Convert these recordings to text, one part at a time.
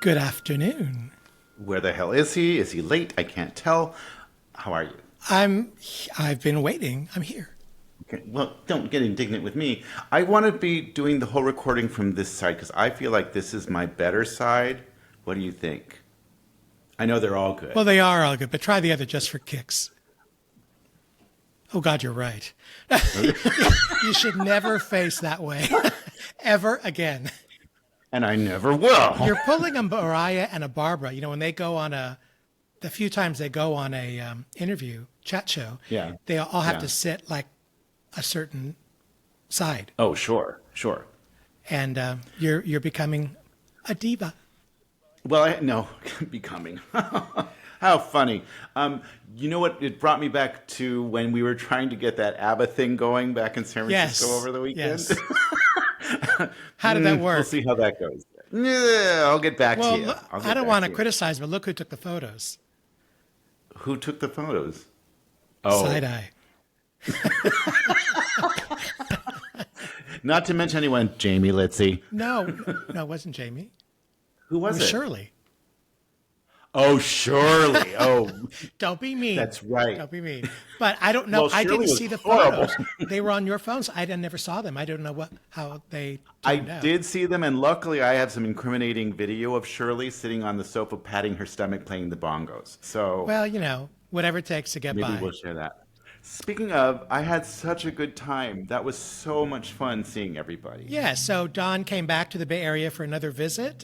Good afternoon. Where the hell is he? Is he late? I can't tell. How are you? I've been waiting. I'm here. Okay. Well, don't get indignant with me. I want to be doing the whole recording from this side because I feel like this is my better side. What do you think? I know they're all good. Well, they are all good, but try the other just for kicks. Oh, God, you're right. You should never face that way. Ever again. And I never will. You're pulling a Mariah and a Barbara. You know, when they go on the few times they go on a interview, chat show, Yeah. they all have to sit like a certain side. Oh, sure. And you're becoming a diva. Well, no, becoming. How funny. You know what? It brought me back to when we were trying to get that ABBA thing going back in San Francisco over the weekend. Yes. How did that work? We'll see how that goes. Yeah, I'll get back to you. I don't want to criticize, but look who took the photos. Who took the photos? Oh. Side-eye. Not to mention anyone, Jamie Litzy. No, it wasn't Jamie. Who was it? Shirley. Oh, Shirley. Oh, don't be mean. That's right. Don't be mean. But I don't know. Well, I Shirley didn't was see the horrible. photos. They were on your phones. I never saw them. I don't know how they I turned out. did see them, and luckily I have some incriminating video of Shirley sitting on the sofa, patting her stomach, playing the bongos. So, well, you know, whatever it takes to get maybe by. we'll share that. Speaking of, I had such a good time. That was so much fun seeing everybody. Yeah, so Dawn came back to the Bay Area for another visit.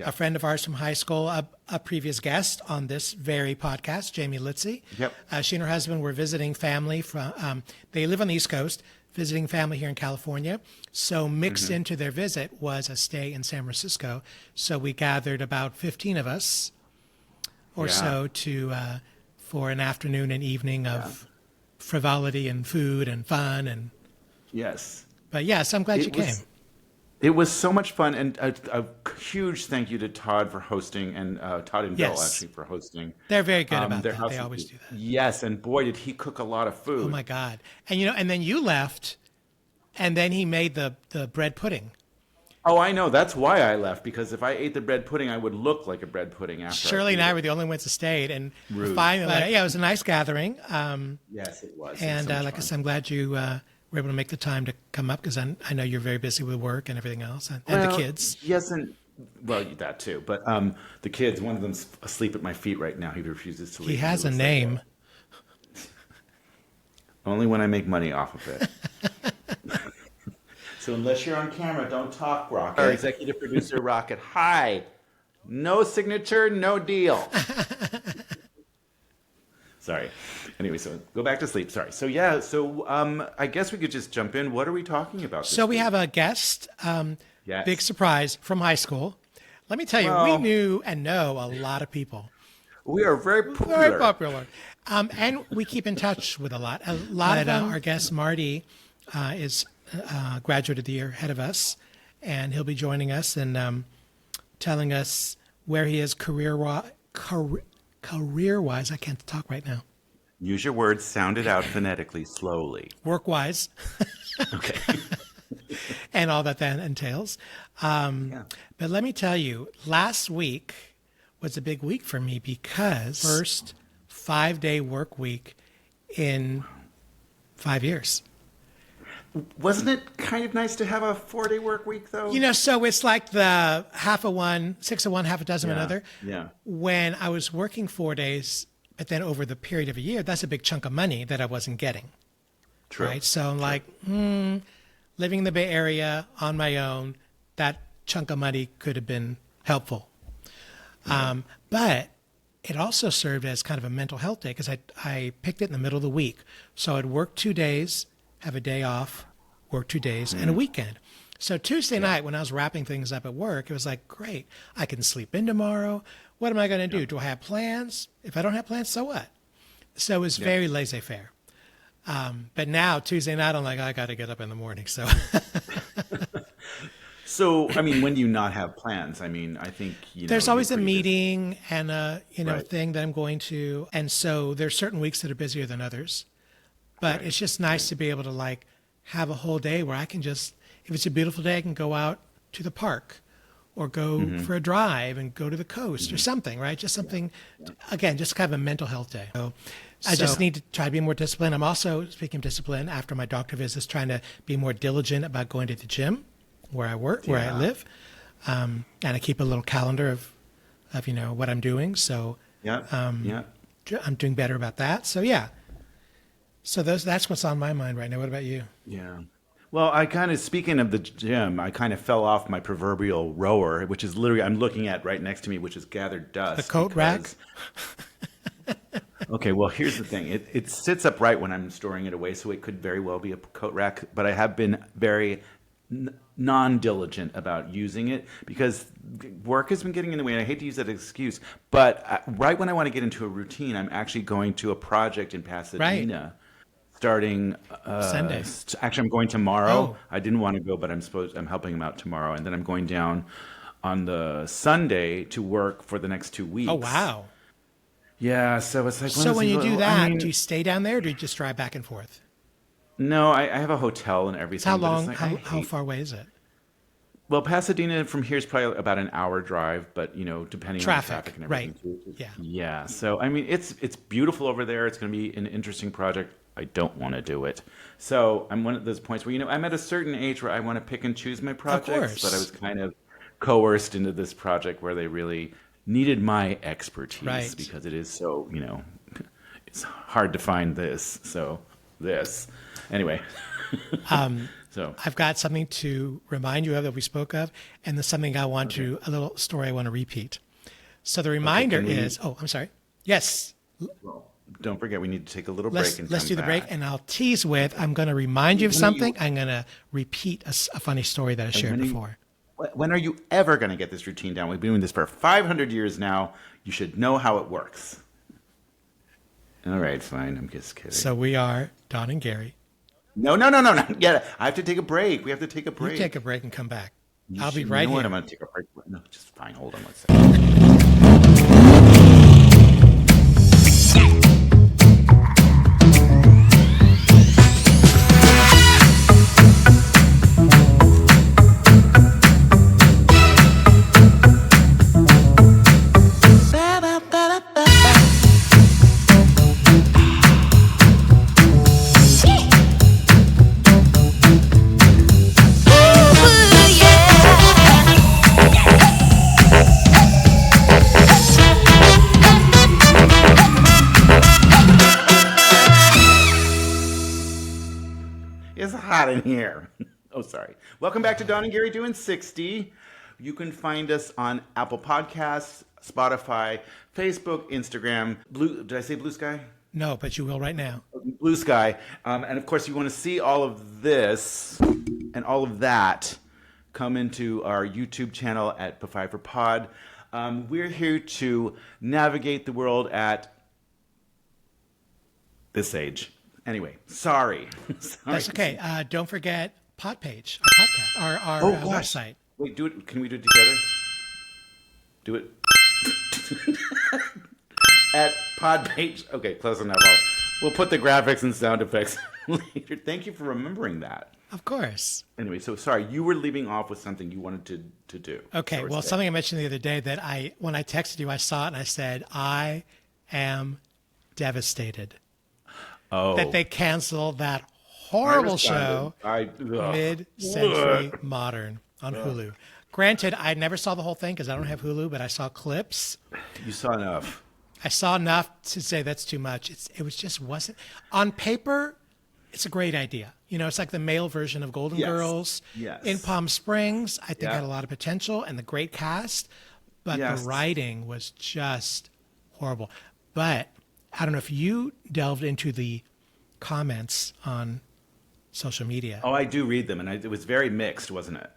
A friend of ours from high school, a previous guest on this very podcast, Jamie Litzy. Yep. She and her husband were visiting family from, they live on the East Coast, visiting family here in California. So mixed into their visit was a stay in San Francisco. So we gathered about 15 of us or so for an afternoon and evening of frivolity and food and fun. And Yes. But yes, I'm glad you came. It was so much fun, and a huge thank you to Todd for hosting, and Todd and Bill actually for hosting. They're very good about that. They always do that. Yes, and boy, did he cook a lot of food. Oh my God! And and then you left, and then he made the bread pudding. Oh, I know. That's why I left, because if I ate the bread pudding, I would look like a bread pudding after. Shirley and I were the only ones that stayed, and Rude. finally, it was a nice gathering. Yes, it was. And like I said, I'm glad you were able to make the time to come up because I know you're very busy with work and everything else, and the kids. Yes, and well, that too. But the kids, one of them's asleep at my feet right now. He refuses to leave. He has a name. Only when I make money off of it. So unless you're on camera, don't talk, Rocket. Our executive producer, Rocket. Hi. No signature, no deal. Sorry. Anyway, so go back to sleep. Sorry. So I guess we could just jump in. What are we talking about this So we week? have a guest, Yes. big surprise from high school. Let me tell you, we knew and know a lot of people. We are very popular. Very popular. And we keep in touch with a lot. A lot of our guest, Marty, is graduate of the year ahead of us, and he'll be joining us and telling us where he is career-wise. I can't talk right now. Use your words, sound it out phonetically, slowly. Work-wise. Okay. And all that entails. But let me tell you, last week was a big week for me because first 5-day work week in 5 years. Wasn't it kind of nice to have a 4-day work week, though? You know, so it's like the half of one, 6 of one, half a dozen of another. Yeah. When I was working 4 days, but then over the period of a year, that's a big chunk of money that I wasn't getting. True. Right? So I'm like, living in the Bay Area on my own, that chunk of money could have been helpful. But it also served as kind of a mental health day because I picked it in the middle of the week. So I'd work 2 days, have a day off, work 2 days, and a weekend. So Tuesday night when I was wrapping things up at work, it was like, great, I can sleep in tomorrow. What am I going to do? Do I have plans? If I don't have plans, so what? So it was very laissez-faire. But now, Tuesday night, I'm like, I got to get up in the morning. So So, I mean, when do you not have plans? I mean, I think, there's always a you're pretty busy. meeting and a, thing that I'm going to. And so there's certain weeks that are busier than others. But it's just nice to be able to like have a whole day where I can just, if it's a beautiful day, I can go out to the park or go for a drive and go to the coast or something, right? Just something, again, just kind of a mental health day. So I just need to try to be more disciplined. I'm also, speaking of discipline, after my doctor visits, trying to be more diligent about going to the gym where I work, where I live. And I keep a little calendar of what I'm doing. So I'm doing better about that. So So that's what's on my mind right now. What about you? Yeah. Well, speaking of the gym, I kind of fell off my proverbial rower, which is literally, I'm looking at right next to me, which is gathered dust. The coat rack? Okay, well, here's the thing. It sits upright when I'm storing it away, so it could very well be a coat rack, but I have been very non-diligent about using it because work has been getting in the way, and I hate to use that excuse, but right when I want to get into a routine, I'm actually going to a project in Pasadena. Right. Starting Sunday. Actually, I'm going tomorrow. I didn't want to go, but I'm helping him out tomorrow, and then I'm going down on the Sunday to work for the next 2 weeks. Oh wow! Yeah, so it's like. So when you do that, do you stay down there, or do you just drive back and forth? No, I have a hotel and everything. How long? How far away is it? Well, Pasadena from here is probably about an hour drive, but depending on the traffic and everything. Right. Yeah. So I mean, it's beautiful over there. It's going to be an interesting project. I don't want to do it. So I'm one of those points where, I'm at a certain age where I want to pick and choose my projects, but I was kind of coerced into this project where they really needed my expertise because it is so, it's hard to find this. So anyway. So I've got something to remind you of that we spoke of, and there's something a little story I want to repeat. So the reminder is, I'm sorry. Yes. Well, don't forget, we need to take a little break. Let's do the break, and I'll tease with, I'm going to remind you of something. I'm going to repeat a funny story that I shared before. When are you ever going to get this routine down? We've been doing this for 500 years now. You should know how it works. All right, fine. I'm just kidding. So we are Don and Gary. No. Yeah, I have to take a break. We have to take a break. You take a break and come back. I'll be right here. I'm going to take a break. No, just fine. Hold on one second. It's hot in here. Oh, sorry. Welcome back to Don and Gary Doing 60. You can find us on Apple Podcasts, Spotify, Facebook, Instagram. Did I say Blue Sky? No, but you will right now. Blue Sky. And of course, you want to see all of this and all of that, come into our YouTube channel at P5 for Pod. We're here to navigate the world at this age. Anyway, sorry. That's okay. Don't forget Podpage, our podcast, our website. Wait, do it. Can we do it together? Do it. At Podpage. Okay, close enough. We'll put the graphics and sound effects later. Thank you for remembering that. Of course. Anyway, so sorry, you were leaving off with something you wanted to do. Okay, well, something I mentioned the other day that when I texted you, I saw it and I said, I am devastated. Oh. That they canceled that horrible show, Mid-Century Modern, on Hulu. Granted, I never saw the whole thing because I don't have Hulu, but I saw clips. You saw enough. I saw enough to say that's too much. It wasn't. On paper, it's a great idea. It's like the male version of Golden Girls. Yes. In Palm Springs, I think had a lot of potential and the great cast, but the writing was just horrible. But I don't know if you delved into the comments on social media. Oh, I do read them, and it was very mixed, wasn't it?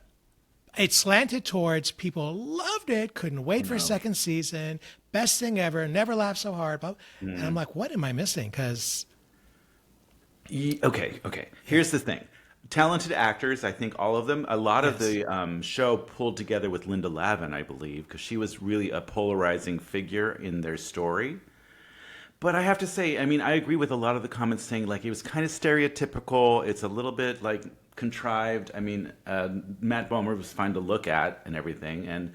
It slanted towards people loved it, couldn't wait for a second season, best thing ever, never laughed so hard. And I'm like, what am I missing? Because Okay. Here's the thing. Talented actors, I think all of them. A lot of the show pulled together with Linda Lavin, I believe, because she was really a polarizing figure in their story. But I have to say, I mean, I agree with a lot of the comments saying like it was kind of stereotypical. It's a little bit like contrived. I mean, Matt Bomer was fun to look at and everything, and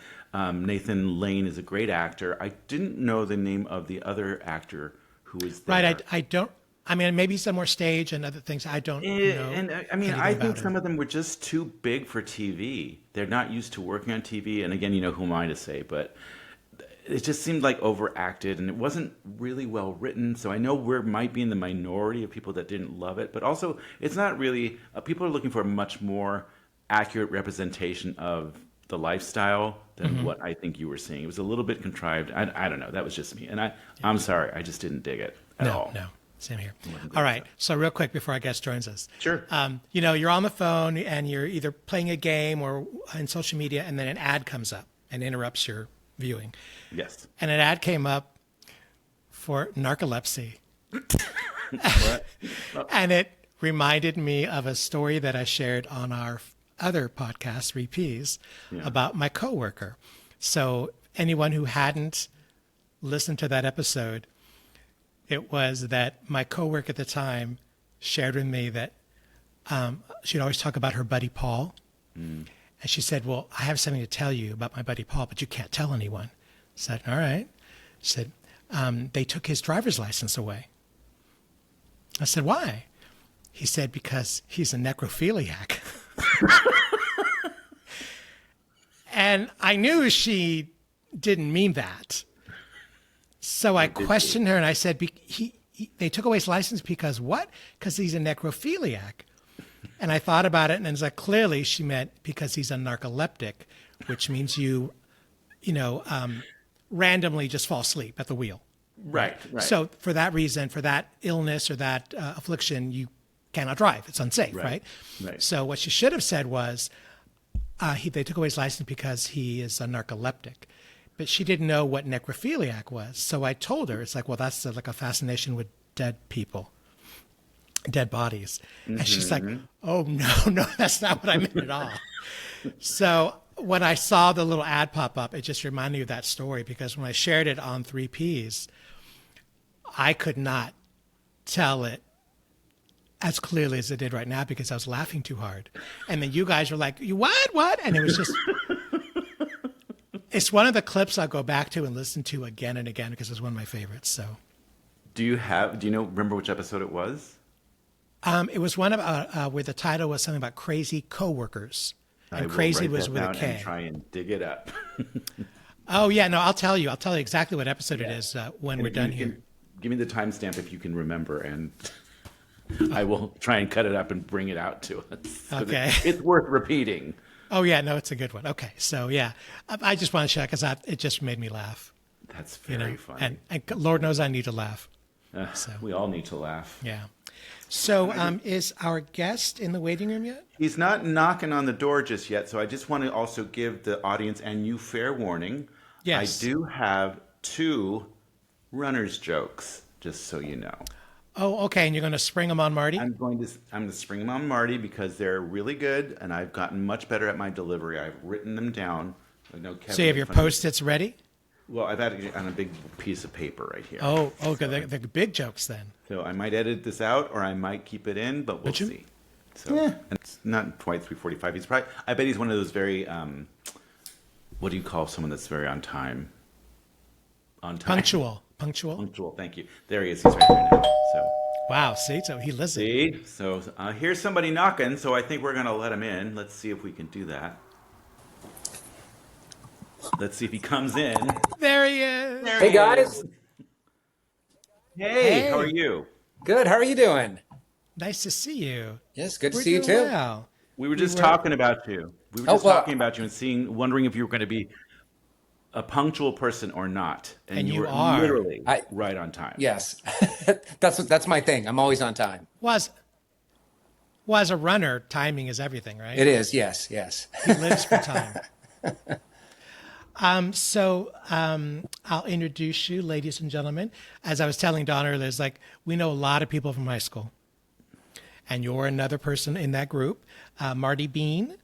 Nathan Lane is a great actor. I didn't know the name of the other actor who was there. Right. I don't. I mean, maybe some more stage and other things. I don't know. And I mean, I think some him. of them were just too big for TV. They're not used to working on TV. And again, who am I to say? But it just seemed like overacted, and it wasn't really well written. So I know we might be in the minority of people that didn't love it, but also it's not really. People are looking for a much more accurate representation of the lifestyle than what I think you were seeing. It was a little bit contrived. I don't know. That was just me, and I'm sorry. I just didn't dig it at all. No. Same here. All right. So real quick before our guest joins us. Sure. You're on the phone and you're either playing a game or in social media, and then an ad comes up and interrupts your viewing. Yes. And an ad came up for narcolepsy. What? And it reminded me of a story that I shared on our other podcast, 3Ps, about my coworker. So anyone who hadn't listened to that episode, it was that my coworker at the time shared with me that she'd always talk about her buddy Paul. And she said, well, I have something to tell you about my buddy Paul, but you can't tell anyone. I said, all right. She said, they took his driver's license away. I said, why? He said, because he's a necrophiliac. And I knew she didn't mean that. So I questioned her and I said, they took away his license because what? Because he's a necrophiliac. And I thought about it, and it's like, clearly she meant because he's a narcoleptic, which means you randomly just fall asleep at the wheel. Right. So for that reason, for that illness or that affliction, you cannot drive. It's unsafe, right? So what she should have said was, they took away his license because he is a narcoleptic. But she didn't know what necrophiliac was. So I told her, it's like, well, that's like a fascination with dead people, dead bodies. And she's like, oh, no, that's not what I meant at all. So when I saw the little ad pop up, it just reminded me of that story, because when I shared it on 3Ps, I could not tell it as clearly as it did right now because I was laughing too hard. And then you guys were like, you what? And it was just... It's one of the clips I'll go back to and listen to again and again because it's one of my favorites. So, remember which episode it was? It was one about where the title was something about crazy coworkers, and crazy was with a K. And try and dig it up. Oh yeah, no, I'll tell you exactly what episode it is when we're done here. Give me the timestamp if you can remember, and I will try and cut it up and bring it out to us. Okay, it's worth repeating. Oh, yeah, no, it's a good one. Okay, so, yeah, I just want to check because it just made me laugh. That's very funny. And Lord knows I need to laugh. So we all need to laugh. Yeah. So is our guest in the waiting room yet? He's not knocking on the door just yet, so I just want to also give the audience and you fair warning. Yes. I do have 2 runner's jokes, just so you know. Oh, okay. And you're going to spring them on Marty? I'm going to spring them on Marty because they're really good, and I've gotten much better at my delivery. I've written them down. I know Kevin, so you have your Post-its ready? Well, I've had it on a big piece of paper right here. Oh, okay. The big jokes then. So I might edit this out, or I might keep it in, but we'll see. So and it's not quite 3:45. He's probably. I bet he's one of those very. What do you call someone that's very on time? On time. Punctual. Thank you. There he is. He's right there now. So. Wow. See, so he listens. See, so here's somebody knocking. So I think we're gonna let him in. Let's see if we can do that. Let's see if he comes in. There he is. Hey guys. Hey, how are you? Good. How are you doing? Nice to see you. Yes, good to We're see you doing too. well. We were just talking about you. We were just talking about you and wondering if you were going to be a punctual person or not. And you were are. literally right on time. Yes, that's my thing. I'm always on time. Well, as a runner, timing is everything, right? It is. Yes. He lives for time. I'll introduce you, ladies and gentlemen. As I was telling Don earlier, it's like we know a lot of people from high school. And you're another person in that group. Marty Beene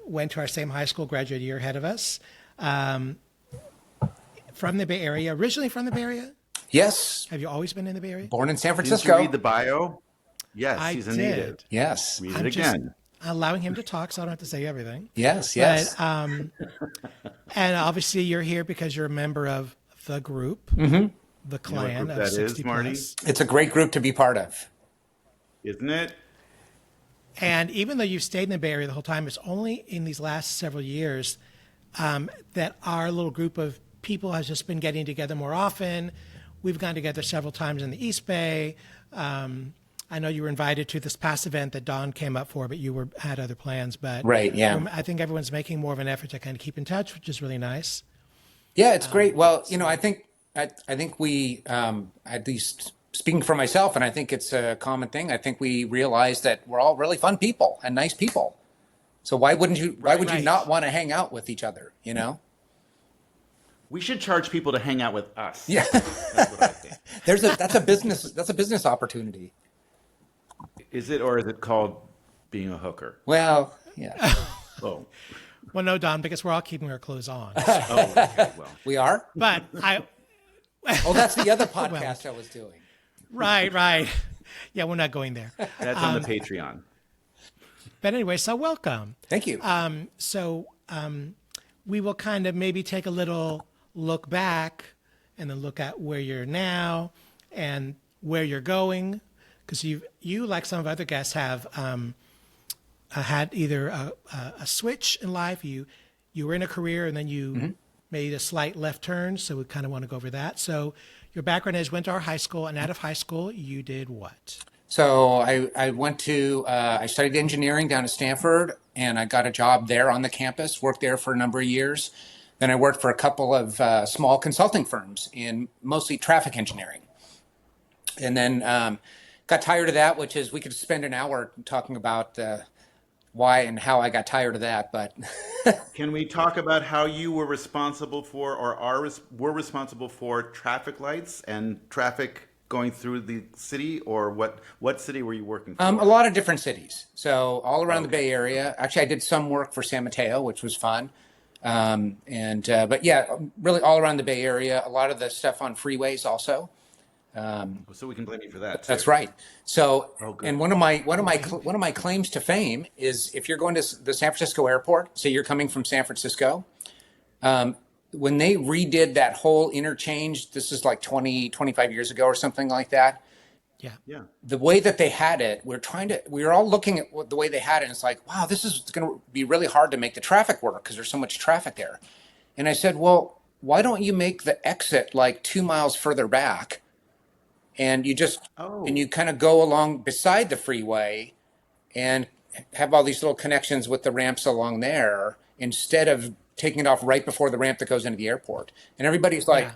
went to our same high school, graduated a year ahead of us. From the Bay Area, originally from the Bay Area? Yes. Have you always been in the Bay Area? Born in San Didn't you Francisco. read the bio? Yes, I he's a did. native. Yes. Read I'm it just again. allowing him to talk, so I don't have to say everything. Yes. But Yes. and obviously you're here because you're a member of the group, the You know what clan group of that 60 is, Marty? plus. It's a great group to be part of. Isn't it? And even though you've stayed in the Bay Area the whole time, it's only in these last several years that our little group of people has just been getting together more often. We've gone together several times in the East Bay. I know you were invited to this past event that Don came up for, but you had other plans. But Right, yeah. I think everyone's making more of an effort to kind of keep in touch, which is really nice. Yeah, it's great. Well, I think we, at least speaking for myself, and I think it's a common thing. I think we realize that we're all really fun people and nice people. So why would you Right. not want to hang out with each other? We should charge people to hang out with us. Yeah. That's what I think. That's a business opportunity. Is it, or is it called being a hooker? Well, yeah. Oh, Well, no, Don, because we're all keeping our clothes on. oh, okay. Well, We are? But Oh, that's the other podcast I was doing. right. Yeah, we're not going there. that's on the Patreon. But anyway, so welcome. Thank you. So we will kind of maybe take a little look back and then look at where you're now and where you're going. Because you, like some of other guests, have had either a switch in life. You were in a career and then you made a slight left turn. So we kind of want to go over that. So your background is went to our high school, and out of high school, you did what? So I went to, I studied engineering down at Stanford, and I got a job there on the campus, worked there for a number of years. Then I worked for a couple of small consulting firms in mostly traffic engineering. And then got tired of that, which is, we could spend an hour talking about why and how I got tired of that. But Can we talk about how you were responsible for, or were responsible for traffic lights and traffic going through the city, or what city were you working for? a lot of different cities. So all around the Bay Area. Actually, I did some work for San Mateo, which was fun. But yeah, really all around the Bay Area. A lot of the stuff on freeways also. So we can blame you for that, too. That's right. So, Oh, good. and one of my claims to fame is, if you're going to the San Francisco airport, say you're coming from San Francisco, when they redid that whole interchange, this is like 25 years ago or something like that. Yeah. Yeah. The way that they had it, we were all looking at the way they had it, and it's like, wow, this is going to be really hard to make the traffic work because there's so much traffic there. And I said, well, why don't you make the exit like 2 miles further back? And you kind of go along beside the freeway and have all these little connections with the ramps along there, instead of taking it off right before the ramp that goes into the airport. And everybody's like, Yeah.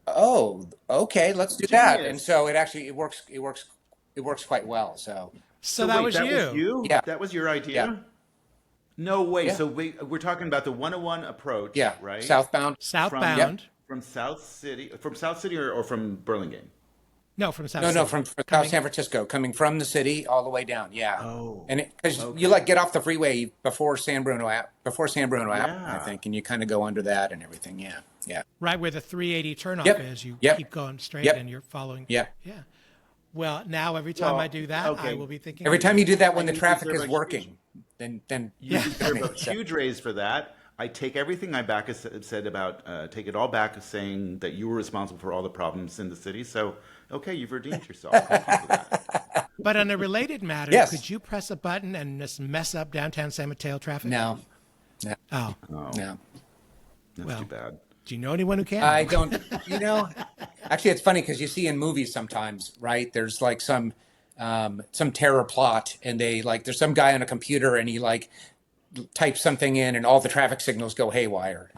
oh, okay, let's do that. Genius. And so it works quite well. So So that wait, was that you. was you? Yeah. That was your idea? Yeah. No way. Yeah. So we're talking about the 101 approach, yeah, right? southbound. Southbound. From South City or from Burlingame? No, from South. No, City. from South Coming- San Francisco, coming from the city all the way down. Yeah. Oh, And because you like get off the freeway before San Bruno, I Yeah. think, and you kind of go under that and everything. Yeah. Yeah. Right where the 380 turnoff Yep. is, you Yep. keep going straight Yep. and you're following. Yeah. Yeah. Well, now every time Well, I do that, okay. I will be thinking. Every time you do that when the you traffic deserve is a working, then You deserve a huge raise for that. I take everything I said about, take it all back, saying that you were responsible for all the problems in the city. So, okay, you've redeemed yourself. Thank you for that. But on a related matter, Yes. could you press a button and just mess up downtown San Mateo traffic? No. Oh, Oh, No. that's Well, too bad. do you know anyone who can? I don't, actually it's funny because you see in movies sometimes, right? There's like some terror plot, and there's some guy on a computer and he types something in and all the traffic signals go haywire.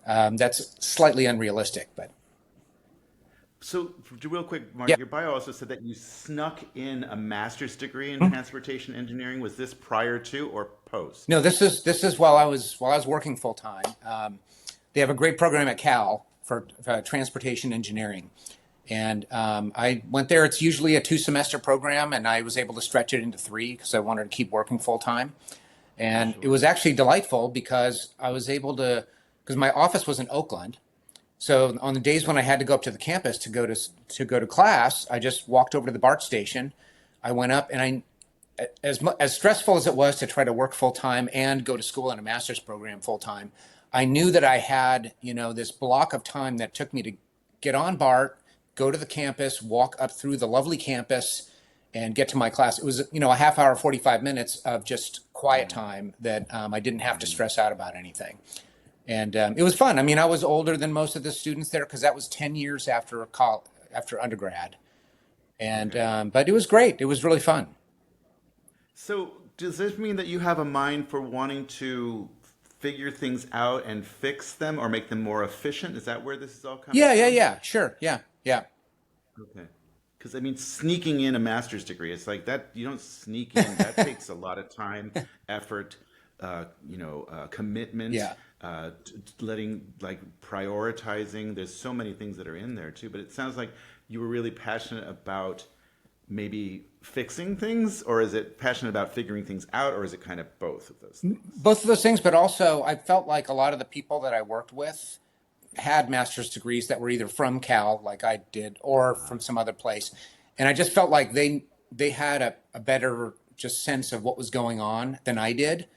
That's slightly unrealistic, but So, real quick, Mark, Yeah. your bio also said that you snuck in a master's degree in transportation engineering. Was this prior to or post? no, this is while I was working full time. They have a great program at Cal for transportation engineering. And I went there. It's usually a 2-semester program, and I was able to stretch it into 3 because I wanted to keep working full time. And it was actually delightful because I was able to, because my office was in Oakland, So on the days when I had to go up to the campus to go to class, I just walked over to the BART station. I went up, and as stressful as it was to try to work full time and go to school in a master's program full time, I knew that I had, this block of time that took me to get on BART, go to the campus, walk up through the lovely campus, and get to my class. It was, a half hour, 45 minutes of just quiet time that I didn't have to stress out about anything. And it was fun. I mean, I was older than most of the students there because that was 10 years after after undergrad. And but it was great. It was really fun. So does this mean that you have a mind for wanting to figure things out and fix them or make them more efficient? Is that where this is all coming from? Yeah. Sure. Yeah. Okay. Because I mean, sneaking in a master's degree, it's like that. You don't sneak in. That takes a lot of time, effort, commitment. Yeah. Prioritizing. There's so many things that are in there too. But it sounds like you were really passionate about maybe fixing things, or is it passionate about figuring things out, or is it kind of both of those things? Both of those things, but also I felt like a lot of the people that I worked with had master's degrees that were either from Cal, like I did, or from some other place. And I just felt like they had a better just sense of what was going on than I did.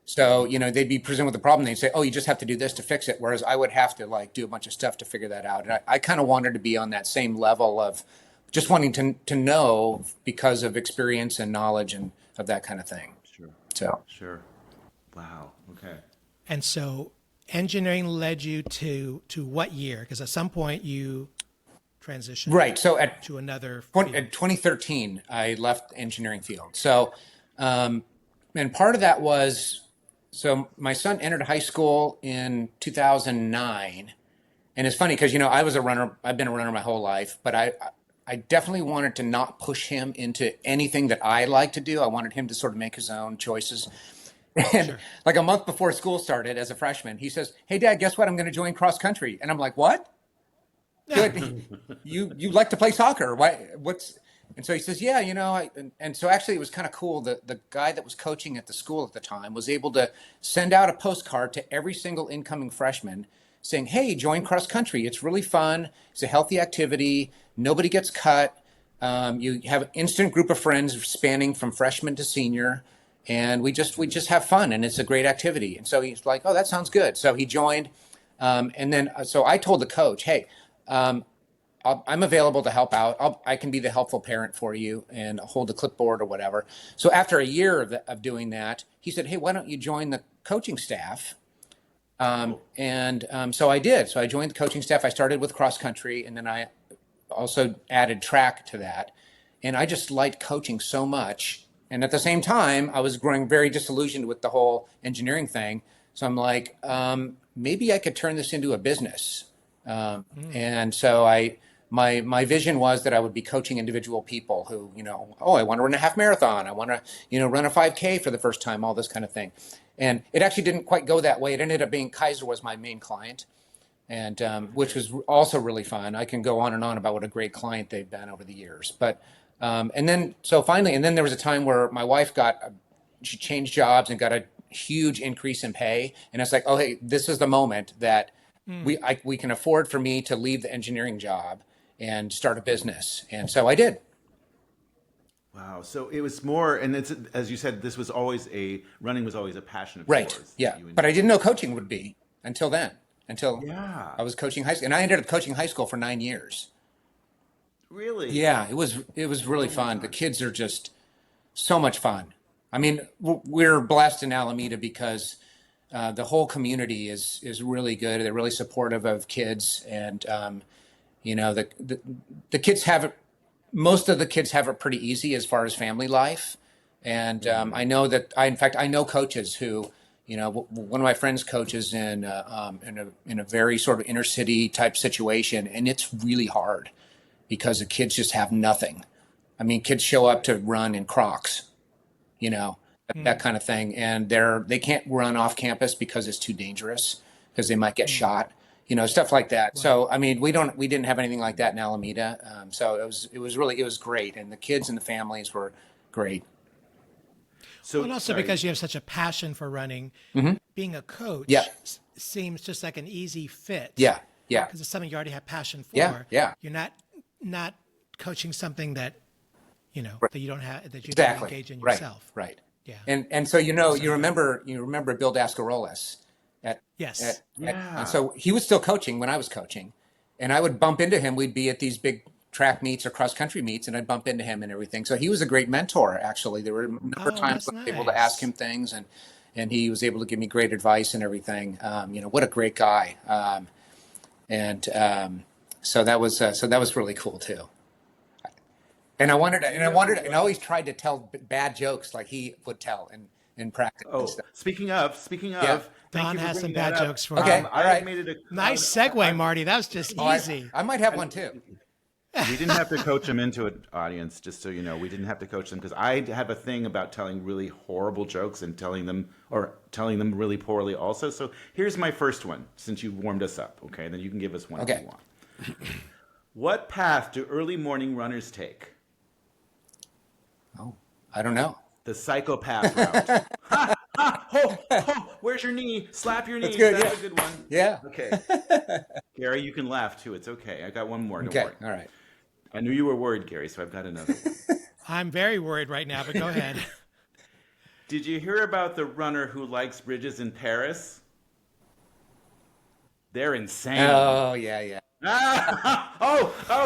So, they'd be presented with a problem. They'd say, oh, you just have to do this to fix it. Whereas I would have to do a bunch of stuff to figure that out. And I kind of wanted to be on that same level of just wanting to know because of experience and knowledge and of that kind of thing. Sure. Wow. Okay. And so engineering led you to what year? Because at some point you transitioned right. So to another at 2013, I left the engineering field. So, and part of that was, so my son entered high school in 2009. And it's funny because, I was a runner. I've been a runner my whole life, but I definitely wanted to not push him into anything that I like to do. I wanted him to sort of make his own choices. And Sure. like a month before school started as a freshman, he says, hey, Dad, guess what? I'm going to join cross country. And I'm like, what? Good. You like to play soccer? Why? And so he says, yeah, and so actually it was kind of cool. The guy that was coaching at the school at the time was able to send out a postcard to every single incoming freshman saying, hey, join cross country. It's really fun. It's a healthy activity. Nobody gets cut. You have an instant group of friends spanning from freshman to senior. And we just have fun, and it's a great activity. And so he's like, oh, that sounds good. So he joined. And then, so I told the coach, hey, I'm available to help out. I can be the helpful parent for you and hold the clipboard or whatever. So after a year of doing that, he said, hey, why don't you join the coaching staff? So I did. So I joined the coaching staff. I started with cross country, and then I also added track to that. And I just liked coaching so much. And at the same time, I was growing very disillusioned with the whole engineering thing. So I'm like, maybe I could turn this into a business. And so my vision was that I would be coaching individual people who, I want to run a half marathon. I want to, run a 5K for the first time, all this kind of thing. And it actually didn't quite go that way. It ended up being Kaiser was my main client, and which was also really fun. I can go on and on about what a great client they've been over the years. But and then there was a time where my wife she changed jobs and got a huge increase in pay. And it's like, oh, hey, this is the moment that we can afford for me to leave the engineering job and start a business. And so I did. Wow. So it was more, and it's, as you said, running was always a passion of Right. yours. Yeah. But I didn't know coaching would be until then, Yeah. I was coaching high school, and I ended up coaching high school for 9 years. Really? Yeah, it was really fun. The kids are just so much fun. I mean, we're blessed in Alameda because the whole community is really good. They're really supportive of kids, and the kids have it. Most of the kids have it pretty easy as far as family life, and I know that I know coaches who. One of my friends coaches in a very sort of inner city type situation, and it's really hard because the kids just have nothing. I mean, kids show up to run in Crocs, that kind of thing. And they can't run off campus because it's too dangerous because they might get shot, stuff like that. Wow. So, I mean, we didn't have anything like that in Alameda. So it was great. And the kids and the families were great. So, and also because you have such a passion for running, being a coach seems just like an easy fit. Yeah. Yeah. Because it's something you already have passion for. Yeah. Yeah. You're not coaching something that, Right. that you don't have, that you don't Exactly. engage in Right. yourself. Right. Yeah. And so, you remember Bill Dascarolas Yes. and so he was still coaching when I was coaching, and I would bump into him. We'd be at these big track meets or cross country meets, and I'd bump into him and everything. So he was a great mentor. Actually, there were a number of times that's when I was able to ask him things, and he was able to give me great advice and everything. What a great guy. So that was really cool too. And I always tried to tell bad jokes like he would tell in practice and Oh, stuff. speaking of, Yeah. thank Don you for has some bringing bad that up. jokes for Okay. you. All right. I made it Nice segue, Marty. That was just easy. I might have one too. We didn't have to coach them into it, audience, just so you know. We didn't have to coach them because I have a thing about telling really horrible jokes and telling them really poorly also. So here's my first one, since you warmed us up, okay? Then you can give us one if Okay. you want. What path do early morning runners take? Oh, I don't know. The psychopath route. Ha! Ha! Ho! Ho! Where's your knee? Slap your knee. That's good, That's yeah. a good one. Yeah. Okay. Gary, you can laugh too. It's okay. I got one more. Don't Okay. worry. All right. I knew you were worried, Gary, so I've got another one. I'm very worried right now, but go ahead. Did you hear about the runner who likes bridges in Paris? They're insane. Oh, yeah.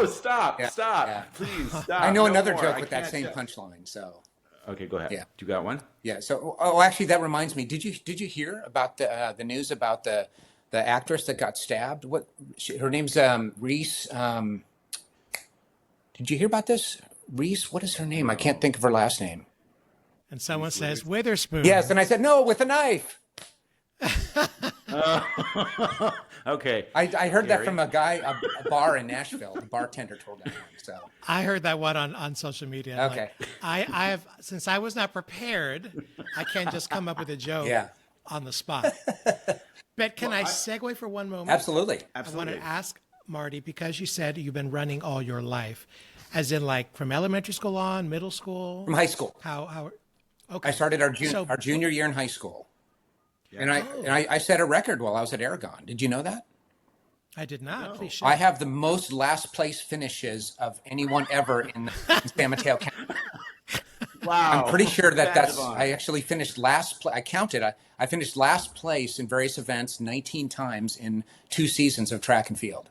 Stop. Yeah, Stop. yeah. Please stop. I know No another more. joke I with that can't same just- punchline. So Okay, go ahead. Yeah. You got one? yeah. So actually, that reminds me. Did you hear about the news about the actress that got stabbed? Her name's Reese. Did you hear about this? Reese. What is her name? I can't think of her last name. And someone says Witherspoon. Yes, and I said no with a knife. Okay. I heard that Gary? from a guy, a bar in Nashville. The bartender told that one. So I heard that one on social media. I'm Okay. like, I have, since I was not prepared, I can't just come up with a joke Yeah. on the spot. But can I segue for one moment? absolutely. I want to ask Marty, because you said you've been running all your life, as in like from elementary school on, middle school? From high school. How okay. I started our So- junior year in high school. And I set a record while I was at Aragon. Did you know that? I did not. Please share. I have the most last place finishes of anyone ever in San Mateo County. Wow. I'm pretty sure Badge that's. of honor. I actually finished last. I counted. I finished last place in various events 19 times in 2 seasons of track and field.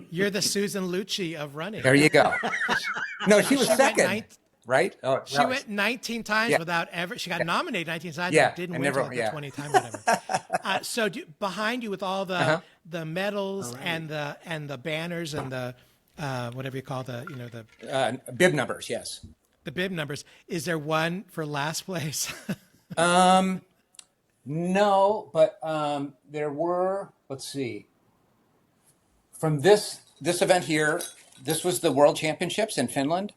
You're the Susan Lucci of running. There you go. No, she was She went second, nine- right? Oh, She right. went 19 times Yeah. without ever. She got nominated 19 times, Yeah, but didn't and win never- until like yeah. the 20 time, whatever. So behind you with all the medals and the banners and the whatever you call the Bib numbers, yes. the bib numbers. Is there one for last place? No, but there were. Let's see. From this event here, this was the World Championships in Finland.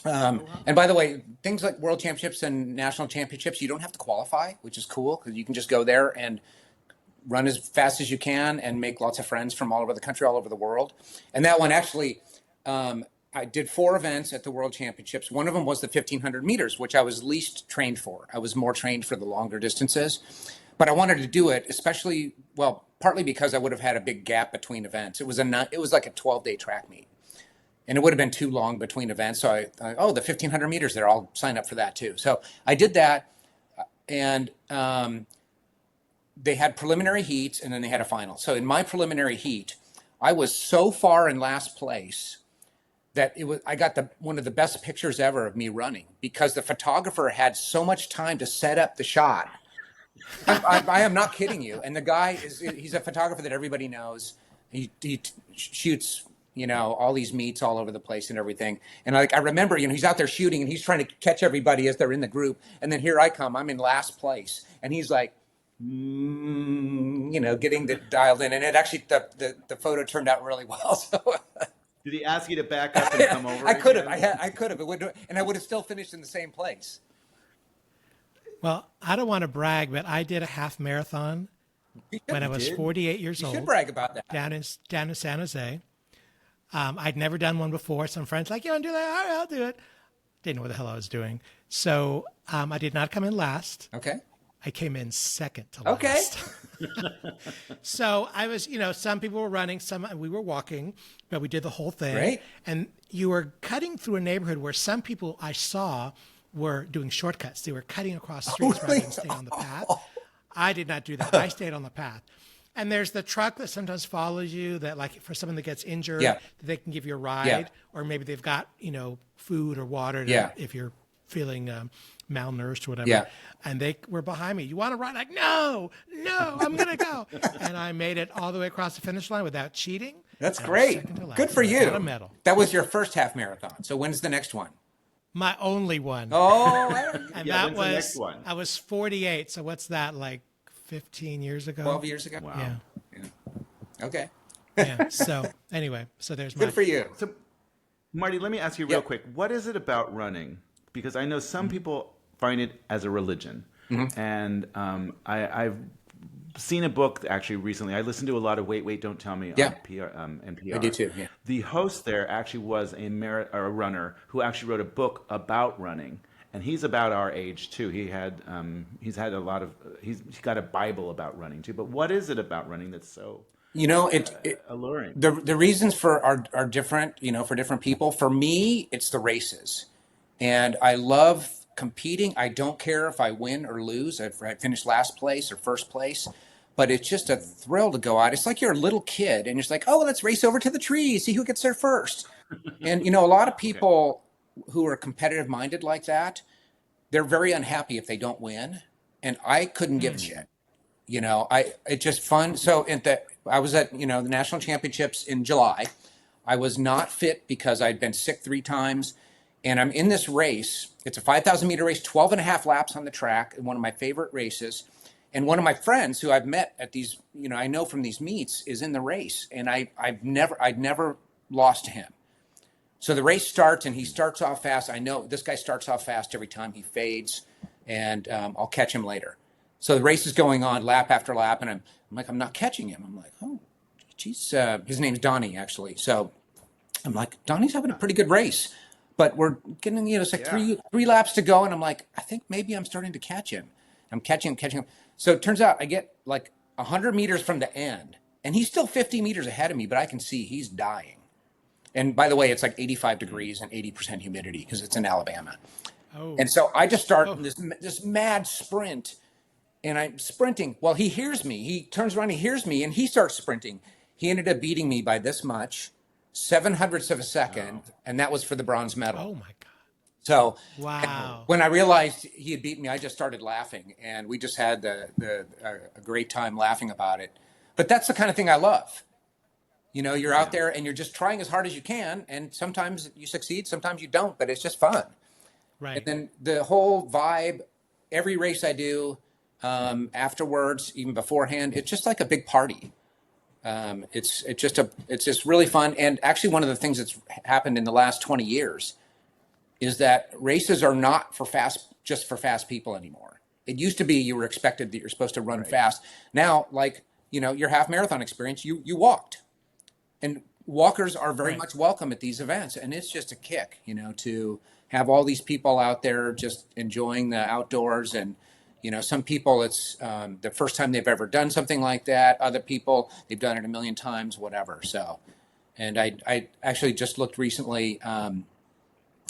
And by the way, things like World Championships and National Championships, you don't have to qualify, which is cool because you can just go there and run as fast as you can and make lots of friends from all over the country, all over the world. And that one actually, I did 4 events at the World Championships. One of them was the 1,500 meters, which I was least trained for. I was more trained for the longer distances. But I wanted to do it, especially, well, partly because I would have had a big gap between events. It was like a 12-day track meet. And it would have been too long between events. So the 1,500 meters there, I'll sign up for that too. So I did that. And they had preliminary heats and then they had a final. So in my preliminary heat, I was so far in last place that I got one of the best pictures ever of me running because the photographer had so much time to set up the shot. I am not kidding you. And the guy he's a photographer that everybody knows. He shoots, all these meets all over the place and everything. And I remember, he's out there shooting and he's trying to catch everybody as they're in the group. And then here I come, I'm in last place. And he's like, getting dialed in. And it actually, the photo turned out really well. So Did he ask you to back up and come over? I could have, again? I could have, and I would have still finished in the same place. Well, I don't want to brag, but I did a half marathon when I was 48 years You old. should brag about that. Down in San Jose. I'd never done one before. Some friends like, you want to do that? All right, I'll do it. Didn't know what the hell I was doing. So I did not come in last. Okay. I came in second to Okay. last. So I was, some people were running, some we were walking, but we did the whole thing. Great. And you were cutting through a neighborhood where some people I saw were doing shortcuts. They were cutting across streets rather than staying on the path. I did not do that. I stayed on the path. And there's the truck that sometimes follows you that, like, for someone that gets injured, Yeah. that they can give you a ride, Yeah. or maybe they've got, food or water Yeah. if you're feeling malnourished or whatever. Yeah. And they were behind me. You want to ride? Like, no, I'm going to go. And I made it all the way across the finish line without cheating. That's And I was great. second to last. Good for I you. got a medal. That was your first half marathon. So when's the next one? My only one. Oh, And Yeah, that when's the was, next one? I was 48. So what's that, like 15 years ago? 12 years ago. Wow. Yeah. Okay. Yeah. So anyway, there's my. Good for you. So, Marty, let me ask you real quick. What is it about running? Because I know some people find it as a religion. And I've seen a book actually recently. I listened to a lot of Wait, Don't Tell Me on NPR. I do too, yeah. The host there actually was a runner who actually wrote a book about running. And he's about our age too. He's got a Bible about running too. But what is it about running that's so alluring? The reasons are different, for different people. For me, it's the races. And I love competing. I don't care if I win or lose, if I finish last place or first place, but it's just a thrill to go out. It's like you're a little kid and you're just like, oh, let's race over to the tree, see who gets there first. And, a lot of people who are competitive minded like that, they're very unhappy if they don't win. And I couldn't give a shit. It's just fun. So I was at, the national championships in July. I was not fit because I'd been sick 3 times. And I'm in this race. It's a 5,000 meter race, 12 and a half laps on the track, one of my favorite races. And one of my friends who I've met at these, I know from these meets, is in the race. And I'd never lost to him. So the race starts and he starts off fast. I know this guy starts off fast every time. He fades, and I'll catch him later. So the race is going on lap after lap, and I'm like, I'm not catching him. I'm like, oh, geez. His name's Donnie, actually. So I'm like, Donnie's having a pretty good race. But we're getting, it's like three laps to go. And I'm like, I think maybe I'm starting to catch him. I'm catching him. So it turns out I get like 100 meters from the end. And he's still 50 meters ahead of me, but I can see he's dying. And by the way, it's like 85 degrees and 80% humidity because it's in Alabama. Oh. And so I just start this mad sprint. And I'm sprinting. Well, he hears me. He turns around, he hears me, and he starts sprinting. He ended up beating me by this much. 700ths of a second, and that was for the bronze medal. Oh my God. So wow. When I realized he had beaten me, I just started laughing, and we just had a great time laughing about it. But that's the kind of thing I love. You're out there and you're just trying as hard as you can, and sometimes you succeed, sometimes you don't, but it's just fun. Right. And then the whole vibe, every race I do, afterwards, even beforehand, it's just like a big party. It's just really fun. And actually one of the things that's happened in the last 20 years is that races are not just for fast people anymore. It used to be you were expected that you're supposed to run fast. Now, like, your half marathon experience, you walked, and walkers are very much welcome at these events. And it's just a kick, to have all these people out there just enjoying the outdoors. And some people, it's the first time they've ever done something like that. Other people, they've done it a million times, whatever. So, and I actually just looked recently.